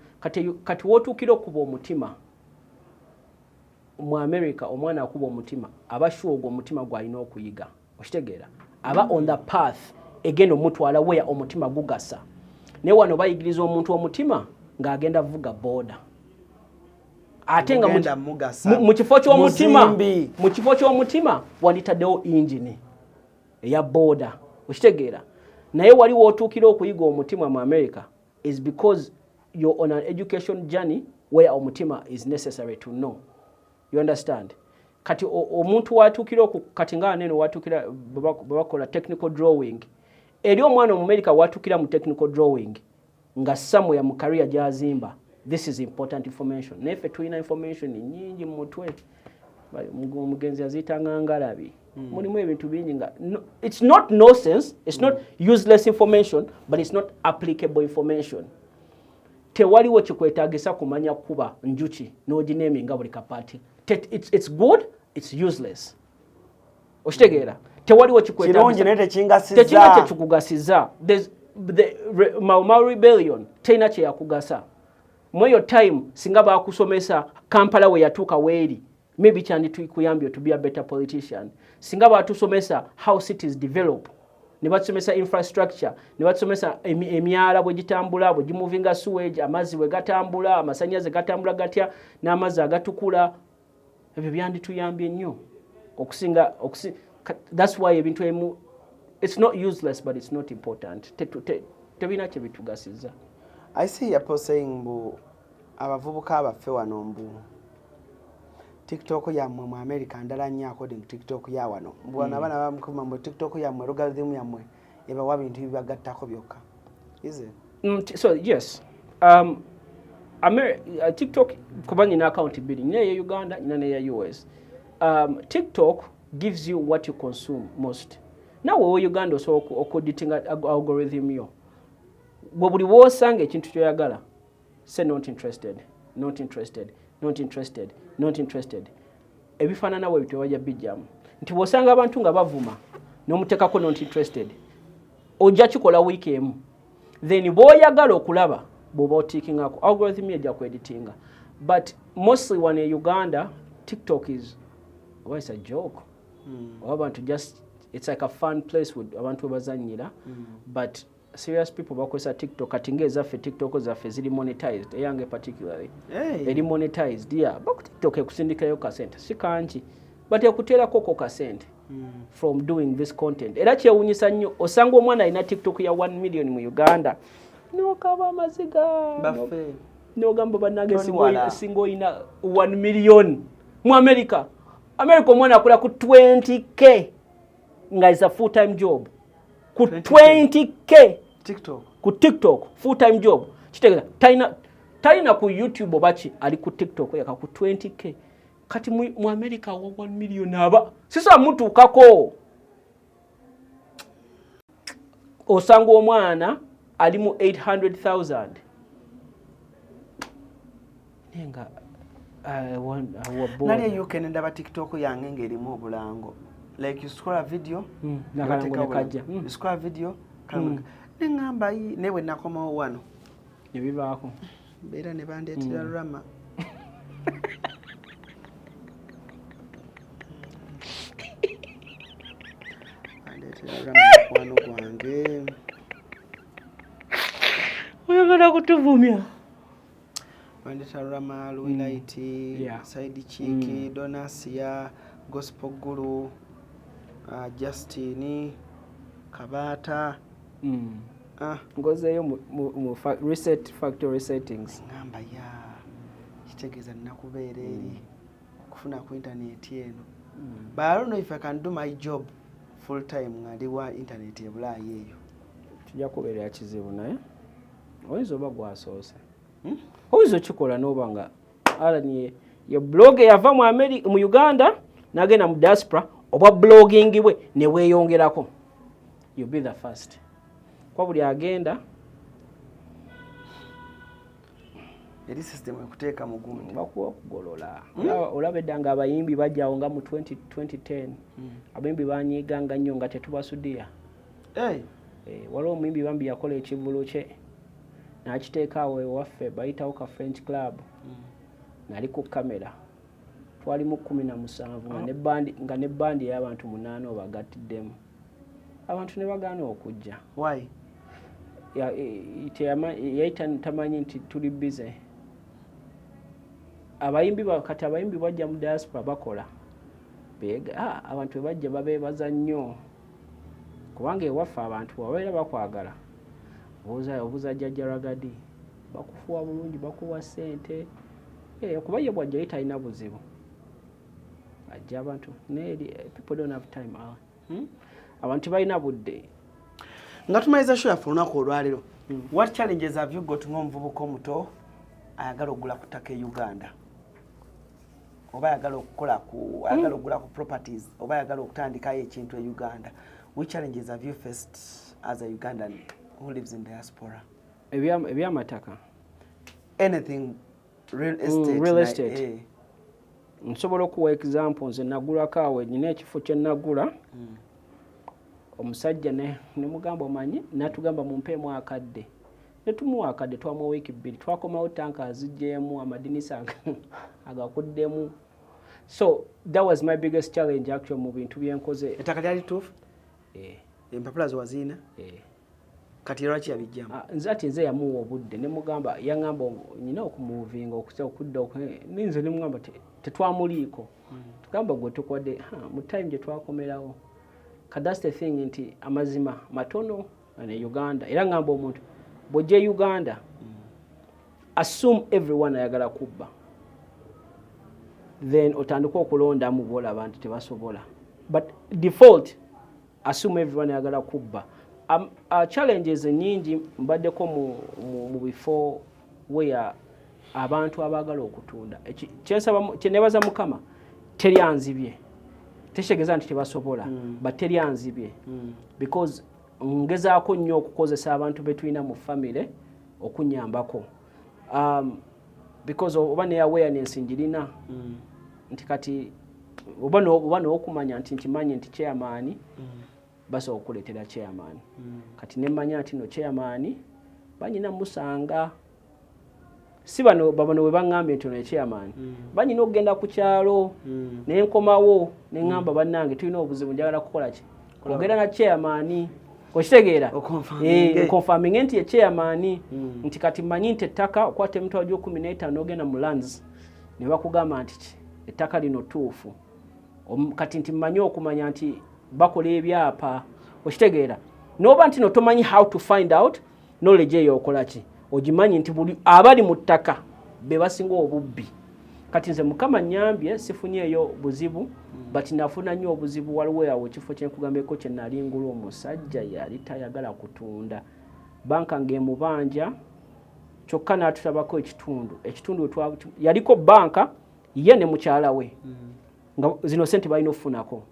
Kati wotuukira okuba omutima mu America omwana akuba omutima aba sure ogwo omutima gwalina okuyiga. Okitegeera. Aba on the path egenda omutwala where omutima gugasa. Ne wano bayigiriza omuntu omutima ng'agenda vuga boda. Ate nga mu kifo ky'omutima wanditaddewo engine eya boda. Okitegeera. Naye wali wootuukira okuyiga omutima mu America is because you're on an education journey where omutima is necessary to know. You understand? Kati omuntu watuukira kati nga neno watuukira bakola technical drawing. Eri omwana mu America watuukira mu technical drawing nga somewhere mu career gyazimba. This is important information. Nefe tulina information nyingi mu mutwe. Mugenzi azitanga ngalabi. Mulimu ebintu bingi nga it's not nonsense, it's not useless information, but it's not applicable information. Tewaliwo kikwetaagisa kumanya kuba njuki n'oginemi nga buli kapati. It's good, it's useless. Okitegeera. Tewaliwo kikwetaagisa. Kirungi nete kingasiza. Kikugasiza. There's the Mau rebellion tena kye yakugasa. Mweyo time singa bakusomesa Kampala we yatuuka weeri. Maybe kyandi tukuyambye to be a better politician. Singa batusomesa how cities develop. Ne batusomesa infrastructure, ne batusomesa emyala bwe gitambula, bwe gimuvinga sewage, amazzi bwe gatambula, amasanyaze gatambula gatya, n'amazzi agatukula. Ebyo byandi tuyambye nnyo. Okusinga that's why ebintu emu it's not useless but it's not important. Tebina kye bitugasiza. I see a post saying mbu abavubuka abaffe wano mbu TikTok yammwe mu America ndala nnyo according to TikTok ya wano. Mbu wana bana bamukuma mbu TikTok yammwe algorithm yammwe ebawa bintu bibagattako byokka. Is it? So yes. TikTok kubanya na account bili nyine ya Uganda nyine ya US. TikTok gives you what you consume most. Now we Uganda also auditing algorithm yo. Buli wosanga ekintu kyoyagala say not interested, not interested, not interested, not interested. Ebifaanana bwe bityo wajja bijjamu. Nti bw'osanga abantu nga bavuma n'omuteekako not interested, ojja kikola wiiki emu. Then bw'oyagala okulaba bw'oba otiikingako algorithm ejja kweditinga. But mostly when in Uganda, TikTok is, well, it's a joke. Abantu just, it's like a fun place with abantu bazanyira. But serious people bakozesa TikTok atinga ezaffe TikTok zaffe ziri monetized, eyange particularly. Eri monetized, yeah. Baku TikTok ekusindikayo kasente si kanki, but ekuteerako ko kasente from doing this content. Era kyewunyisa nnyo osanga omwana alina TikTok ya 1 million mu Uganda n'okaba amaziga baffe n'ogamba bannange singo ina 1 million mu America omwana akola ku 20k nga is a full time job ku 20k ku TikTok full time job kitegeeza talina ku YouTube obachi ali ku TikTok yaka ku 20k kati mu America wa 1 million aba sisa mutuukako osanga omwana ali mu 800,000 nenga nali you can ndaba TikTok yange ngerimu obulango like you scroll a video you scroll a video nengamba newe nakomawo wano nebibaako beera ne bandeetera rama bandeetera rama mukwano gwange oyagala kutuvumya bandeta rama Luilaiti Saidi Chiki Donasia Gospel Guru Justini Kabata ngozeyo mu reset factory settings ngamba ya kitegeeza nakubeera eri kufuna ku internet eno but I don't know if I can do my job full time ng'ali wa internet ebulaayi eyo tujja kubeera ya kizibu naye oyinza oba gwasoose oyinza okikola n'oba nga alani ye blog yava mu Uganda n'agenda mu diaspora oba blogging bwe ne weeyongerako you'll be the first kwa buli agenda eri system ekuteeka mu gundi bakuwa okugolola olaba eddanga abayimbi bajjawo nga mu 2010 abayimbi banyiiganga nnyo nga tetubasudiya waliwo omuyimbi bambi yakola ekivulu kye n'akiteeka awo ewaffe bayitawo ka French club nali ku kamera twali mu 17 nga ne bandi y'abantu 8 obagatiddemu abantu ne bagaana okujja why yayita tamanyi nti tuli busy abayimbi bajja mu diaspora bakola bega abantu bajja babeebaza nnyo kubanga ewaffe abantu wabeera bakwagala obuuza jjajja Ragadi bakufuwa bulungi bakuwa ssente kuba ye bwajja talina buzibu ajja abantu people don't have time abantu balina budde nga tumaliza show yaffe olunaku olwaleero what challenges have you got ng'omuvubuka omuto ayagala okugula ku ttaka e Uganda oba ayagala okugula ku properties oba ayagala okutandikayo ekintu e Uganda which challenges have you faced as a Ugandan who lives in diaspora ebyamataka anything real estate nsobola okuwa example nze nagulako awo nina ekifo kye nagula omusajja ne mugamba omanyi natugamba mumpeemu akadde ne tumuwa akadde twamuwa wiiki 2 twakomawo tanka aziggyemu amadinisa agakuddemu so that was my biggest challenge actually mu bintu byenkoze ettaka lyali tuufu empapula ziwaziina kati lwaki yabijjamu nze ati nze yamuwa obudde ne mugamba yangamba nyina okumuvinga okudda ninze ne mugamba tetwamuliiko tugamba gwe tukodde mu time gye twakomerawo that's the thing nti amazima matono ne Uganda era ngamba omuntu bw'ojja Uganda assume everyone ayagala kubba then otandika okulondamu bw'olaba nti tebasobola but default assume everyone ayagala kubba challenges nyingi mbaddeko mu bifo where abantu abaagala okutunda kyenebaza Mukama teryanzibye Teshegeza nti tebasobola bateri anzibye because ngezaako nnyo okukozesa abantu betulina mu family okunyambako because oba ne awareness njirina nti kati oba n'okumanya nti nkimanyi nti chairman basobola okukuleetera chairman kati nemmanya nti no chairman banyina musanga si bano we baŋŋambye nti ono chairman banyina okugenda ku kyalo ne nkomawo ne ŋŋamba bannange tulina obuzibu njagala kukola ki ogenda na chairman okitegeera confirming nti ye chairman nti kati mmanyi nti ettaka okwata emitwalo gyo15 ogenda mu lands ne bakugamba nti ettaka lino tuufu kati nti mmanyi okumanya nti bakola ebyapa okitegeera noba nti no tomanyi how to find out knowledge eyo okola ki ogimanyi nti buli abali mu ttaka be basinga obubbi kati nze mukama nnyambye sifunyeeyo buzibu but nafuna nnyo obuzibu waliwo yawo ekifo kyenkugambeko kye nalingula omusajja yali tayagala kutunda banka ng'emubanja kyokka n'atutabako ekitundu yaliko banka ye ne mukyala we nga zino sente balina okufunako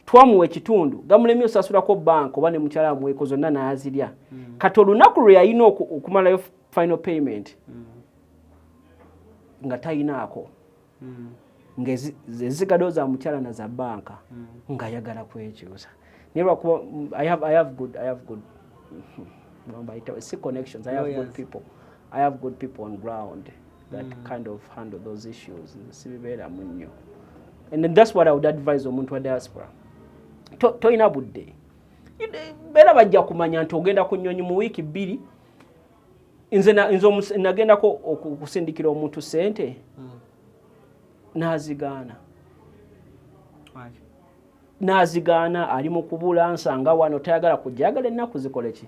twamuwa ekitundu gamulemye osasulako banka oba ne mukyala amweko zonna n'azirya kati olunaku lwe yalina okumalayo final payment nga tayinaako ng'ezigado za mukyala na za banka ng'ayagala kwekyusa naye lwakuba I have good see connections. I have good people. I have good people on ground that kind of handle those issues. And that's what I would advise omuntu wa diaspora. Toyina budde. Bera bajja kumanya nti ogenda ku nnyonyi mu wiiki 2 nze nagendako okusindikira omuntu sente n'azigaana ali mu kubula nsanga wano tayagala kujjagala ennaku zikole ki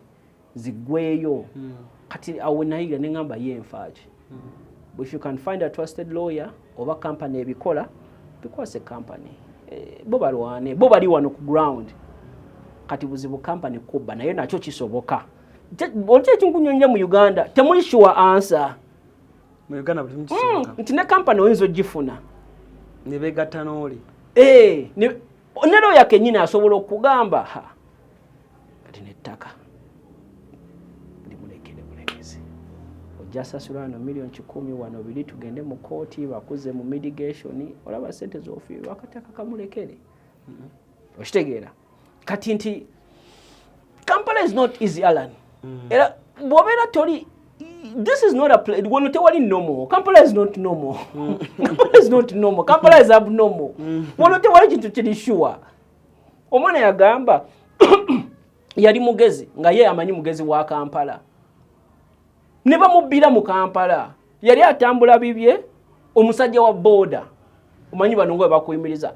ziggweyo kati awo nayigira ne ngamba ye nfaaki if you can find a trusted lawyer oba company ebikola because a company bo balwane bo bali wano ku ground kati buzibu company kubba naye nakyo kisoboka olche kinkunyonja mu Uganda temuli sure answer mu Uganda buli kisoboka nti ne company oyinza ogifuna ne begattana oli ne lawyer kenyina asobola okugamba kati nettaka jasasula no million 10 wano bili tugende mu kooti bakuze mu mitigation olaba sente zofiirwa akataka kamulekere okitegeera kati nti Kampala is not easy Alan era bwobera toli this is not a place when tewali normal Kampala is not normal Kampala is not normal Kampala is abnormal when tewali kintu kiri sure omwana yagamba yali mugezi nga ye amanyi mugezi wa Kampala ne bamubira mu Kampala yali atambula bibye omusajja wa boda omanyi bano ngo bakuyimiriza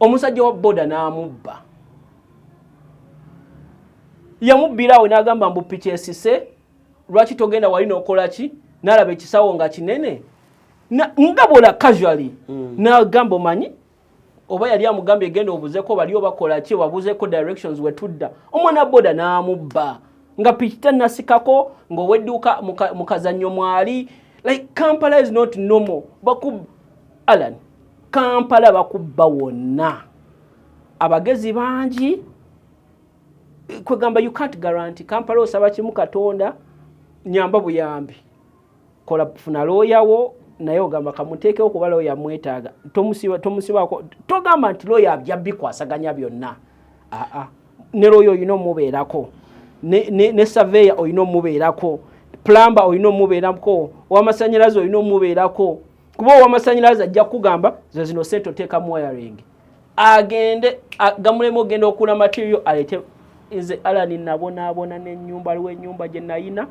omusajja wa boda n'amubba yamubbirawo n'agamba mbu piki esise lwaki togenda wali n'okola ki n'alaba ekisawo nga kinene ngabola casually n'agamba omanyi oba yali amugambye egenda obuzeko bali obakola ki wabuzeeko directions wetudda omwana boda n'amubba nga pichita nasikako ng'owedduka mukazannyo mwali like Kampala is not normal Alan Kampala bakubba wonna abagezi bangi kwegamba you can't guarantee Kampala osaba kimu Katonda nyamba buyambi kola funa lawyer naye ogamba kamuteekeo kuba lawyer mwetaaga tomusibako togamba nti lawyer abyabikwasaganya byonna ne lawyer oyina omubeerako ne surveyor oyino mubeerako plumber oyino mubeerako owamasanyalaze oyino mubeerako kuba owamasanyalaze ajja kugamba zino sente oteeka mu wiring agende gamulemo ogenda okula material alete nze Alan nabonaabona n'ennyumba aliwo ennyumba gye nayina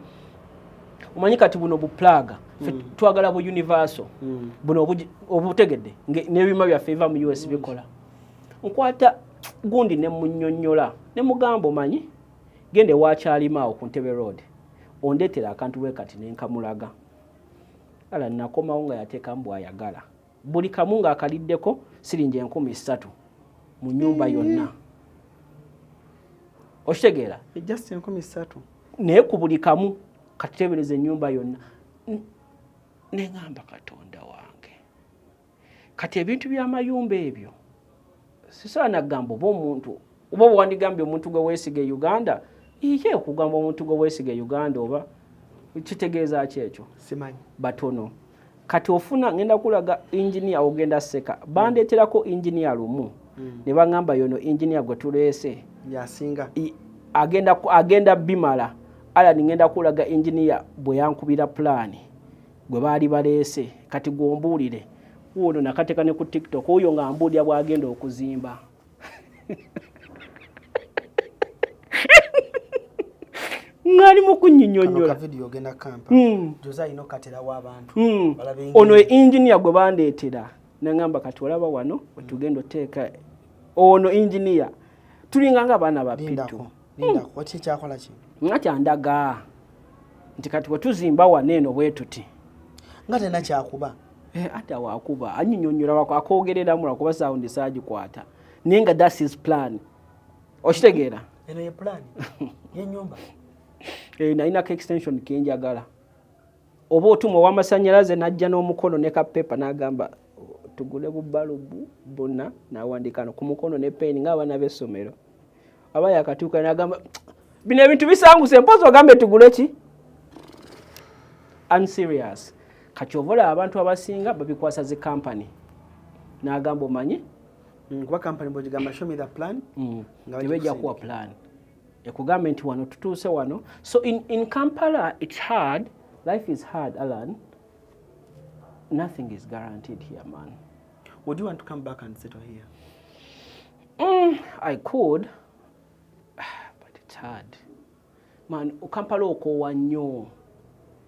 omanyi kati buno buplaga twagala bu universal buno obutegedde n'ebima byaffe biva mu US bikola nkwata gundi ne munnyonnyola ne mugamba omanyi gende wakyalimawo ku Ntebe Road ondetera akantu we kati nenkamulaga ala nakomawo nga yateeka mbu ayagala buli kamu nga akaliddeko siringi 13,000 mu nyumba yonna okitegeera just 13,000 naye ku buli kamu katebereza ennyumba yonna neŋŋamba Katonda wange kati ebintu by'amayumba ebyo sisaana kugamba oba omuntu oba wandigambye omuntu gwe weesiga Uganda iye okugamba omuntu gwe weesiga Uganda oba kitegeeza ki ekyo simanyi batono kati ofuna ngenda kulaga engineer ogenda seka bandeeterako engineer lumu ne baŋŋamba yono engineer gwe tuleese yasinga agenda bimala ala ngenda kulaga engineer bwe yankubira plan gwe baali baleese kati gombuulire wono nakateka ne ku TikTok oyo nga mbuulya bwagenda okuzimba ngari mu kunyinyonyola video ogenda kampa joza ino katera w'abantu ono engineer gwe bandeetera nangamba kati olaba wano tugenda oteeka ono engineer tulinga nga abaana bapitu linda wati kyakola ki nga kyandaga nti kati bwe tuzimba wano eno bwe tuti nga tena kyakuba ata wakuba anyinyonyola akoogereramu lwakuba sound saagikwata naye nga that's his plan okitegeera eno ye plan y'ennyumba nalinako extension kenjagala oba otuma ow'amasannyalaze n'ajja n'omukono ne kapepa n'agamba tugule bubalubu bonna n'awandikano ku mukono ne peni ng'abaana b'essomero aba yakatuuka n'agamba bino ebintu bisanguse mpozi ogambe tugule ki unserious kati ovola abantu abasinga babikwasa zi company n'agamba omanyi kuba company bwegigamba show me the plan tebejja kuwa plan ekugamba nti wano tutuuse wano so in Kampala it's hard life is hard Alan nothing is guaranteed here man would you want to come back and settle here I could but it's hard man Kampala okoowa nnyo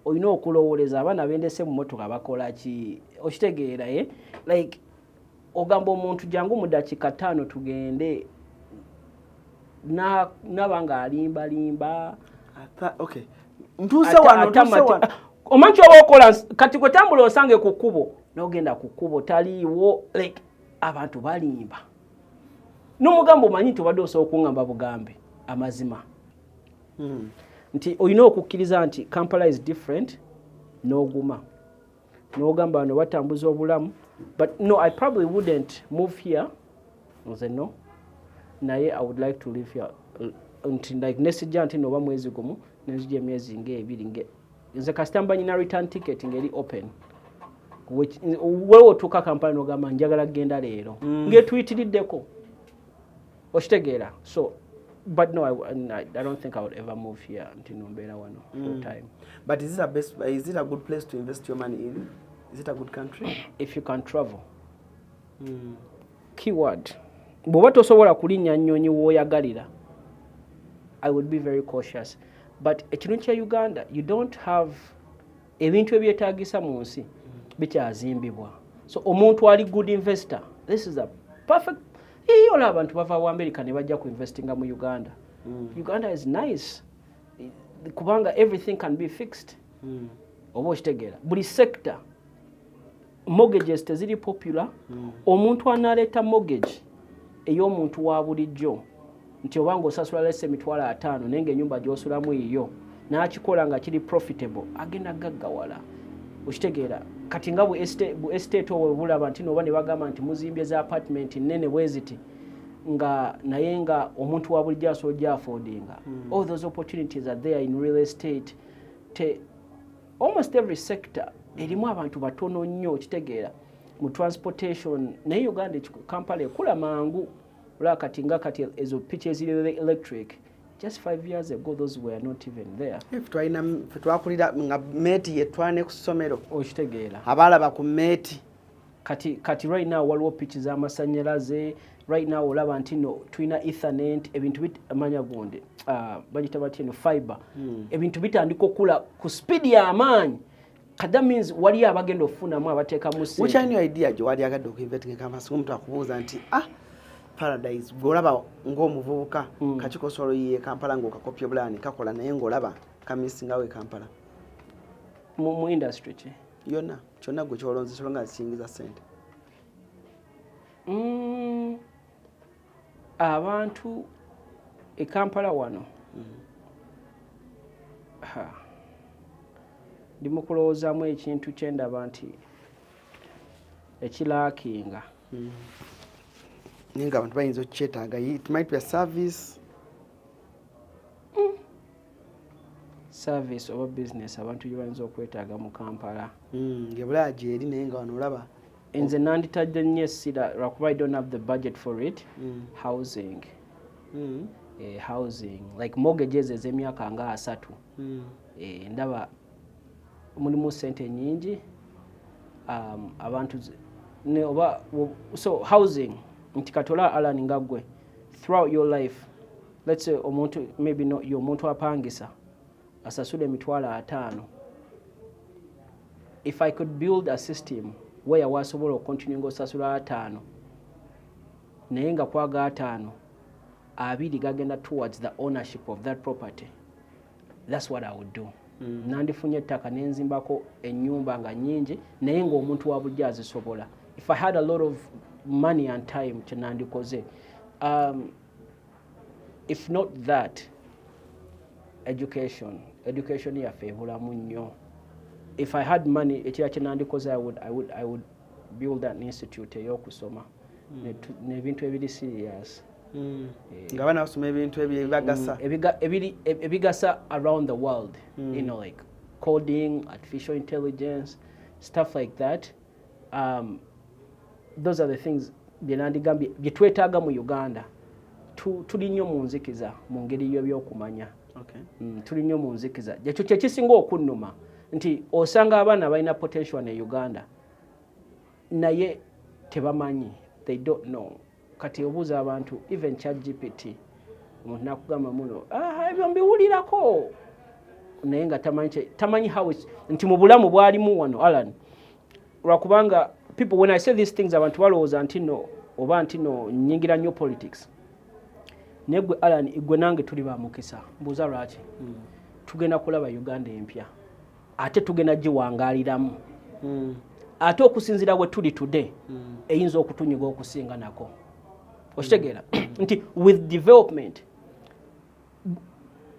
olina okulowooleza abaana bendese mu motoka bakola ki okitegeera like ogamba omuntu jangu mu dakiika 5 tugende nabanga alimbalimba okay ntuuse wano omanyi oba okola kati gwe tambula osange ku kkubo n'ogenda ku kkubo taliiwo like abantu balimba n'omugambo omanyi nti obadde osobola okuŋŋamba bugambe amazima nti olina okukkiriza nti Kampala is different n'oguma n'ogamba bano batambuza obulamu but no I probably wouldn't move here nze no naye I would like to live here nti like nesijja nti noba mwezi gumu nenzija emyezi ng'ebiri nze kasita mba nyina return ticket ngeri open wewe otuuka Kampala n'ogamba njagala kgenda leero ng'etuyitiriddeko okitegeera so but no I don't think I would ever move here until Nombera one full time. But is it a good place to invest your money in? Is it a good country? If you can travel. Keyword. Bw'oba tosobola kulinnya nnyonyi w'oyagalira, I would be very cautious. But ekintu kya Uganda, you don't have ebintu ebyetaagisa mu nsi bikyazimbibwa. So omuntu ali good investor. This is a perfect Yola abantu bava wa America ne bajja ku investinga mu Uganda. Uganda is nice. Kubanga everything can be fixed. Oba okitegeera. Buli sector mortgages teziri popular. Omuntu analeeta mortgage ey'omuntu wa bulijjo nti obanga osasula lese emitwalo 5 nenge ennyumba gy'osulamu yiyo n'akikola nga kiri profitable agenda gaggawala. Okitegeera kati nga bu estate owe bulaba nti noba ne bagamba nti muzimbye za apartment nnene bweziti nga naye nga omuntu wa bulijjo asobola affordinga. All those opportunities are there in real estate. Almost every sector erimu abantu batono nnyo okitegeera mu transportation naye Uganda Kampala ekula mangu olaba kati nga kati ezo pictures eziri electric just 5 years ago those were not even there. If twakulira nga meti yetwane ku ssomero okitegeera abalaba ku meti kati right now waliwo pitches z'amasannyalaze right now olaba nti no tulina ethernet ebintu amanya gonde bagita batino fiber ebintu bitandika okula ku speed ya amaanyi. That means wali abagenda ofunamu abateeka mu which I knew idea jo wali agadde okuinvesting Kampala omuntu akubuuza nti Paradise golaba ng'omuvubuka kakikosolo ye Kampala ng'okakopya bulani kakola naye ng'olaba kamisinga we Kampala mu industry ki yonna kyonna gwe kyolonze so nga kisingiza sente abantu e Kampala wano ndimu kulowoozaamu ekintu kyendaba nti ekilaakinga ninga abantu bayinza okyetaaga it might be a service service oba business abantu gye bayinza okwetaaga mu Kampala ngebulaya gyeri naye nga wano olaba nze nanditadde nnyo essira lwakuba I don't have the budget for it. Housing housing like mortgages ez'emyaka nga 3 ndaba mulimu sente nyingi abantu ne oba so housing nti katola Alan ngagwe throughout your life let's say omuntu maybe no yo muntu apangisa asasule $5,000 if I could build a system where wasobola continuing osasula 5 naye nga kwaga 5 abiri gagenda towards the ownership of that property, that's what I would do. Nandifunye ettaka nenzimbako ennyumba nga nyingi naye ng'omuntu wa bulijjo azisobola. If I had a lot of money and time kyenandikoze. If not that, education yaffe ebulamu nnyo. If I had money ekira kyenandikoze I would build an institute ey'okusoma n'ebintu ebiri serious. nga bana basoma ebintu ebibagasa ebigasa around the world, you know, like coding, artificial intelligence, stuff like that. Those are the things bye twetaaga mu Uganda. Tuli nnyo mu nzikiza mu ngeri y'ebyokumanya. Tuli nnyo mu nzikiza. Ekyo kye kisinga okunnuma nti osanga abaana balina potential ne Uganda naye tebamanyi, they don't know. Kati obuuza abantu even ChatGPT omuntu nakugamba muno ebyo mbiwulirako naye nga tamanyi how nti mu bulamu bwalimu wano Alan lwakubanga people when I say these things abantu balowooza ntino oba ntino nyingira nnyo politics negwe Alan igwe nange tuli ba mukisa mbuuza lwaki tugenda kulaba Uganda empya ate tugenda giwangaaliramu ate okusinzira we tuli today eyinza okutunyiga okusinga nako. Oshtegera nti with development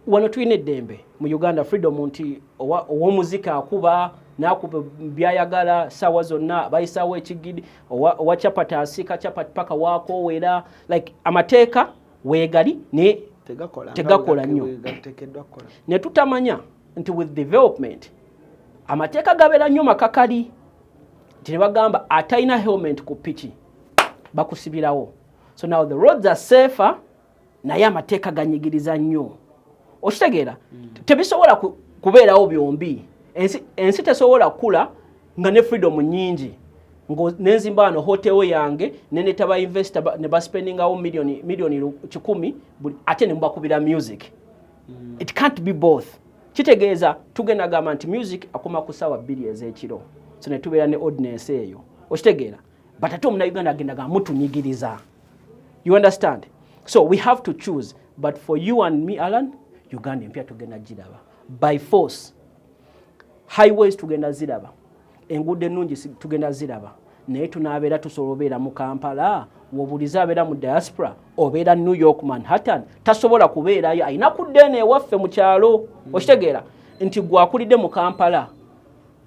wano tuyina eddembe mu Uganda freedom nti ow'omuzika akuba nakuba byayagala sawa zonna bayisawo ekigidi owa chapati asika chapati paka wakoowera like amateeka weegali ne tegakola nnyo ne tutamanya nti with development amateeka gabeera nnyo makakali nti ne bagamba atayina helmet ku piki bakusibirawo. So now the roads are safer naye amateeka ganyigiriza nnyo. Okitegeera tebisobola kubeerawo byombi. Ensi tesobola kula nga ne freedom nyingi nenzimba wano hotel yange nenetaba investor ne baspendingawo milioni 10 ate ne mbakubira music. It can't be both. Kitegeeza tugenda gamba nti music akoma ku ssaawa 2 ez'ekiro so ne tubeera ne ordinance eyo. Okitegeera but ate omuna Uganda agenda ga mutunyigiriza. You understand? So we have to choose. But for you and me, Alan, Uganda mpya tugenda jiraba. By force. Highways tugenda ziraba. Enguudo ennungi tugenda ziraba. Naye tunaabeera tusobola mu Kampala, wobuliza abeera mu diaspora, obeera New York, Manhattan, tasobola kubeerayo. Ayina kuddeena ewaffe mu kyalo. Okitegeera nti gwakulidde mu Kampala,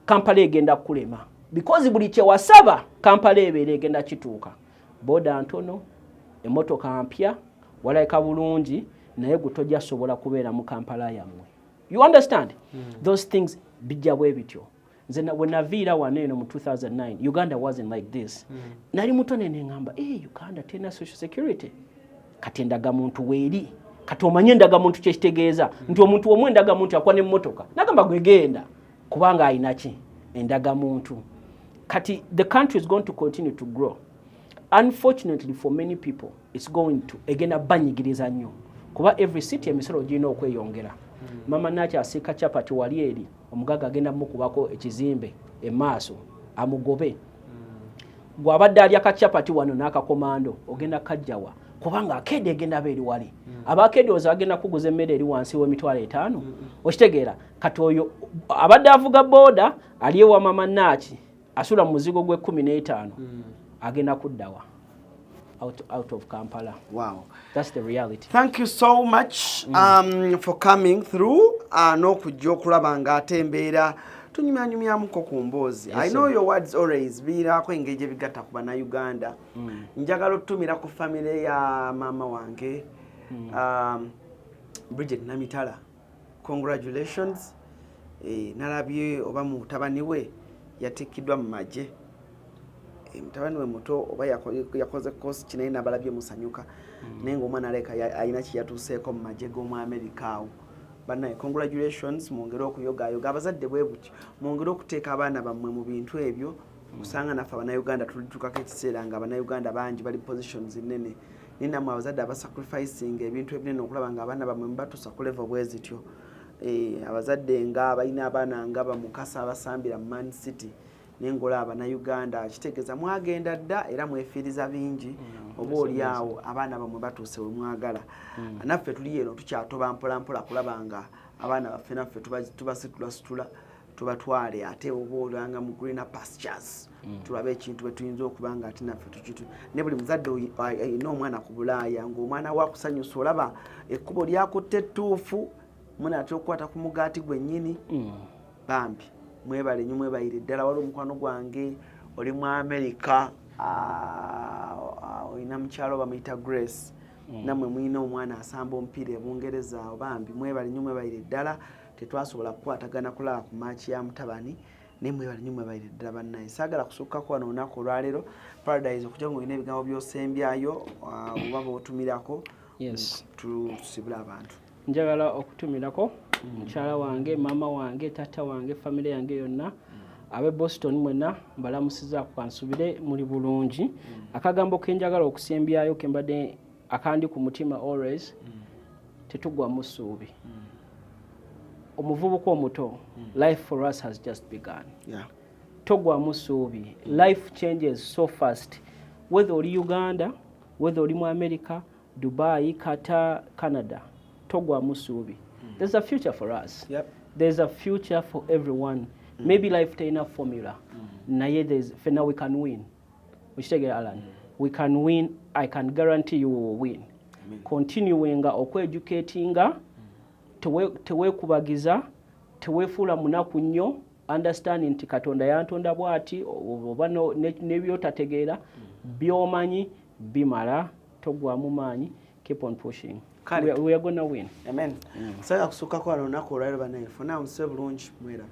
Kampala egenda kulema. Because buli kye wasaba, Kampala ebeera egenda kituuka. Boda ntono, emotoka mpya walayika bulungi naye gutojja sobola kubeera mu Kampala yammwe. You understand? Those things bijja bwe bityo. Nze when naviira wano eno mu 2009 Uganda wasn't like this. Nali muto ne ngamba Uganda tena social security. Kati endaga muntu weeri. Kati omanye endaga muntu kye kitegeeza nti omuntu omwe endaga muntu akwa n'emmotoka. Nagamba gwegenda kubanga ayina ki endaga muntu. Kati the country is going to continue to grow. Unfortunately for many people, it's going to egenda banyigiriza nnyo. Kuba every city emisolo gina okweyongera. Mama nacha asika chapati wali eri omugaga agenda mukubako ekizimbe emaaso amugobe. Gwabadde alya ka chapati wano n'aka komando ogenda kajjawa kubanga akede egenda beri wali. Abakede ozagenda kuguza emmere eri wansi w'5,000. Okitegeera kati oyo abadde avuga boda aliye wa mama nachi asula muzigo gwe 15. Agenda kuddawa out of Kampala. Wow, that's the reality. Thank you so much for coming through. No kujja okulaba nga ate embeera tunyumyanyumyamuko ku mboozi. Yes, I know your words always biiraako engeri gye bigatta ku bannayuganda. Njagala otutumira ku famire ya maama wange Bridget Namitala. Congratulations. Nalabye oba mutabani we yatikiddwa mu magye. Mutabani we muto oba yakoze course kinaye nabalabye musanyuka. Naye ng'omwana aleka alina kye yatuuseeko mu magye g'omu America awo. Banaye congratulations, mwongere okuyogayoga abazadde bwe butyo, mwongere okuteeka abaana bammwe mu bintu ebyo. Usanga naffe Abannayuganda tulitukako ekiseera nga Abannayuganda bangi bali positions nnene. Naye nammwe abazadde abasacrificing ebintu ebinene okulaba nga abaana bammwe mubatuusa ku level bwe zityo. Abazadde nga abalina abaana nga Bamukasa abasambira mu Man City nengola Abannayuganda kitegeeza mwagenda dda era mwefiiriza bingi oba oli awo abaana bamwe batuuse we mwagala. Naffe tuli eno tukyatoba mpola mpola kulaba nga abaana baffe naffe tubasitula tubatwale ate oba olanga mu greener pastures tulabe ekintu bwe tuyinza okuba nga ate naffe tukitu. Ne buli muzadde ayina omwana ku Bulaaya ng'omwana we akusanyusa olaba ekkubo lyakutte ettuufu muna ate okukwata ku mugaati gwennyini bambi. Mwebale nnyo mwebayire ddala. Waliwo omukwano gwange oli mu America olina mukyalo bamuyita Grace nammwe mulina omwana asamba omupiira e Bungereza bambi mwebale nnyo mwebayire ddala. Tetwasobola kukwatagana kulaba ku maaki ya mutabani naye mwebale nnyo mwebayire ddala bannaye. Saagala kusukkako wano olunaku olwaleero Paradise okujja ng'olina ebigambo by'osembyayo oba b'otumirako tusibule abantu. Njagala okutumirako mukyala wange, maama wange, tata wange, famire yange yonna abe Boston mwena mbalamusiza kwansubire muri bulungi. Akagambo kenjagala okusembyayo kembadde akandi ku mutima always tetugwa mu ssuubi. Omuvubuka omuto, life for us has just begun. Togwa mu ssuubi. Life changes so fast. Whether oli Uganda, whether oli mu America, Dubai, Qatar, Canada, togwa mu ssuubi. There's a future for us. There's a future for everyone. Maybe life taina formula. Naye now we can win. Ukitegera Alan. We can win. I can guarantee you will win. Continuinga okweducatinga, teweekubagiza, teweefuula munaku nnyo, understanding nti Katonda yantonda bw'ati oba n'ebyotategeera by'omanyi bimala, togwamu maanyi. Keep on pushing. We are going to win. Amen. Saga kusukkako wano olunaku olwaleero bannaye. For now, nsibe bulungi mwera.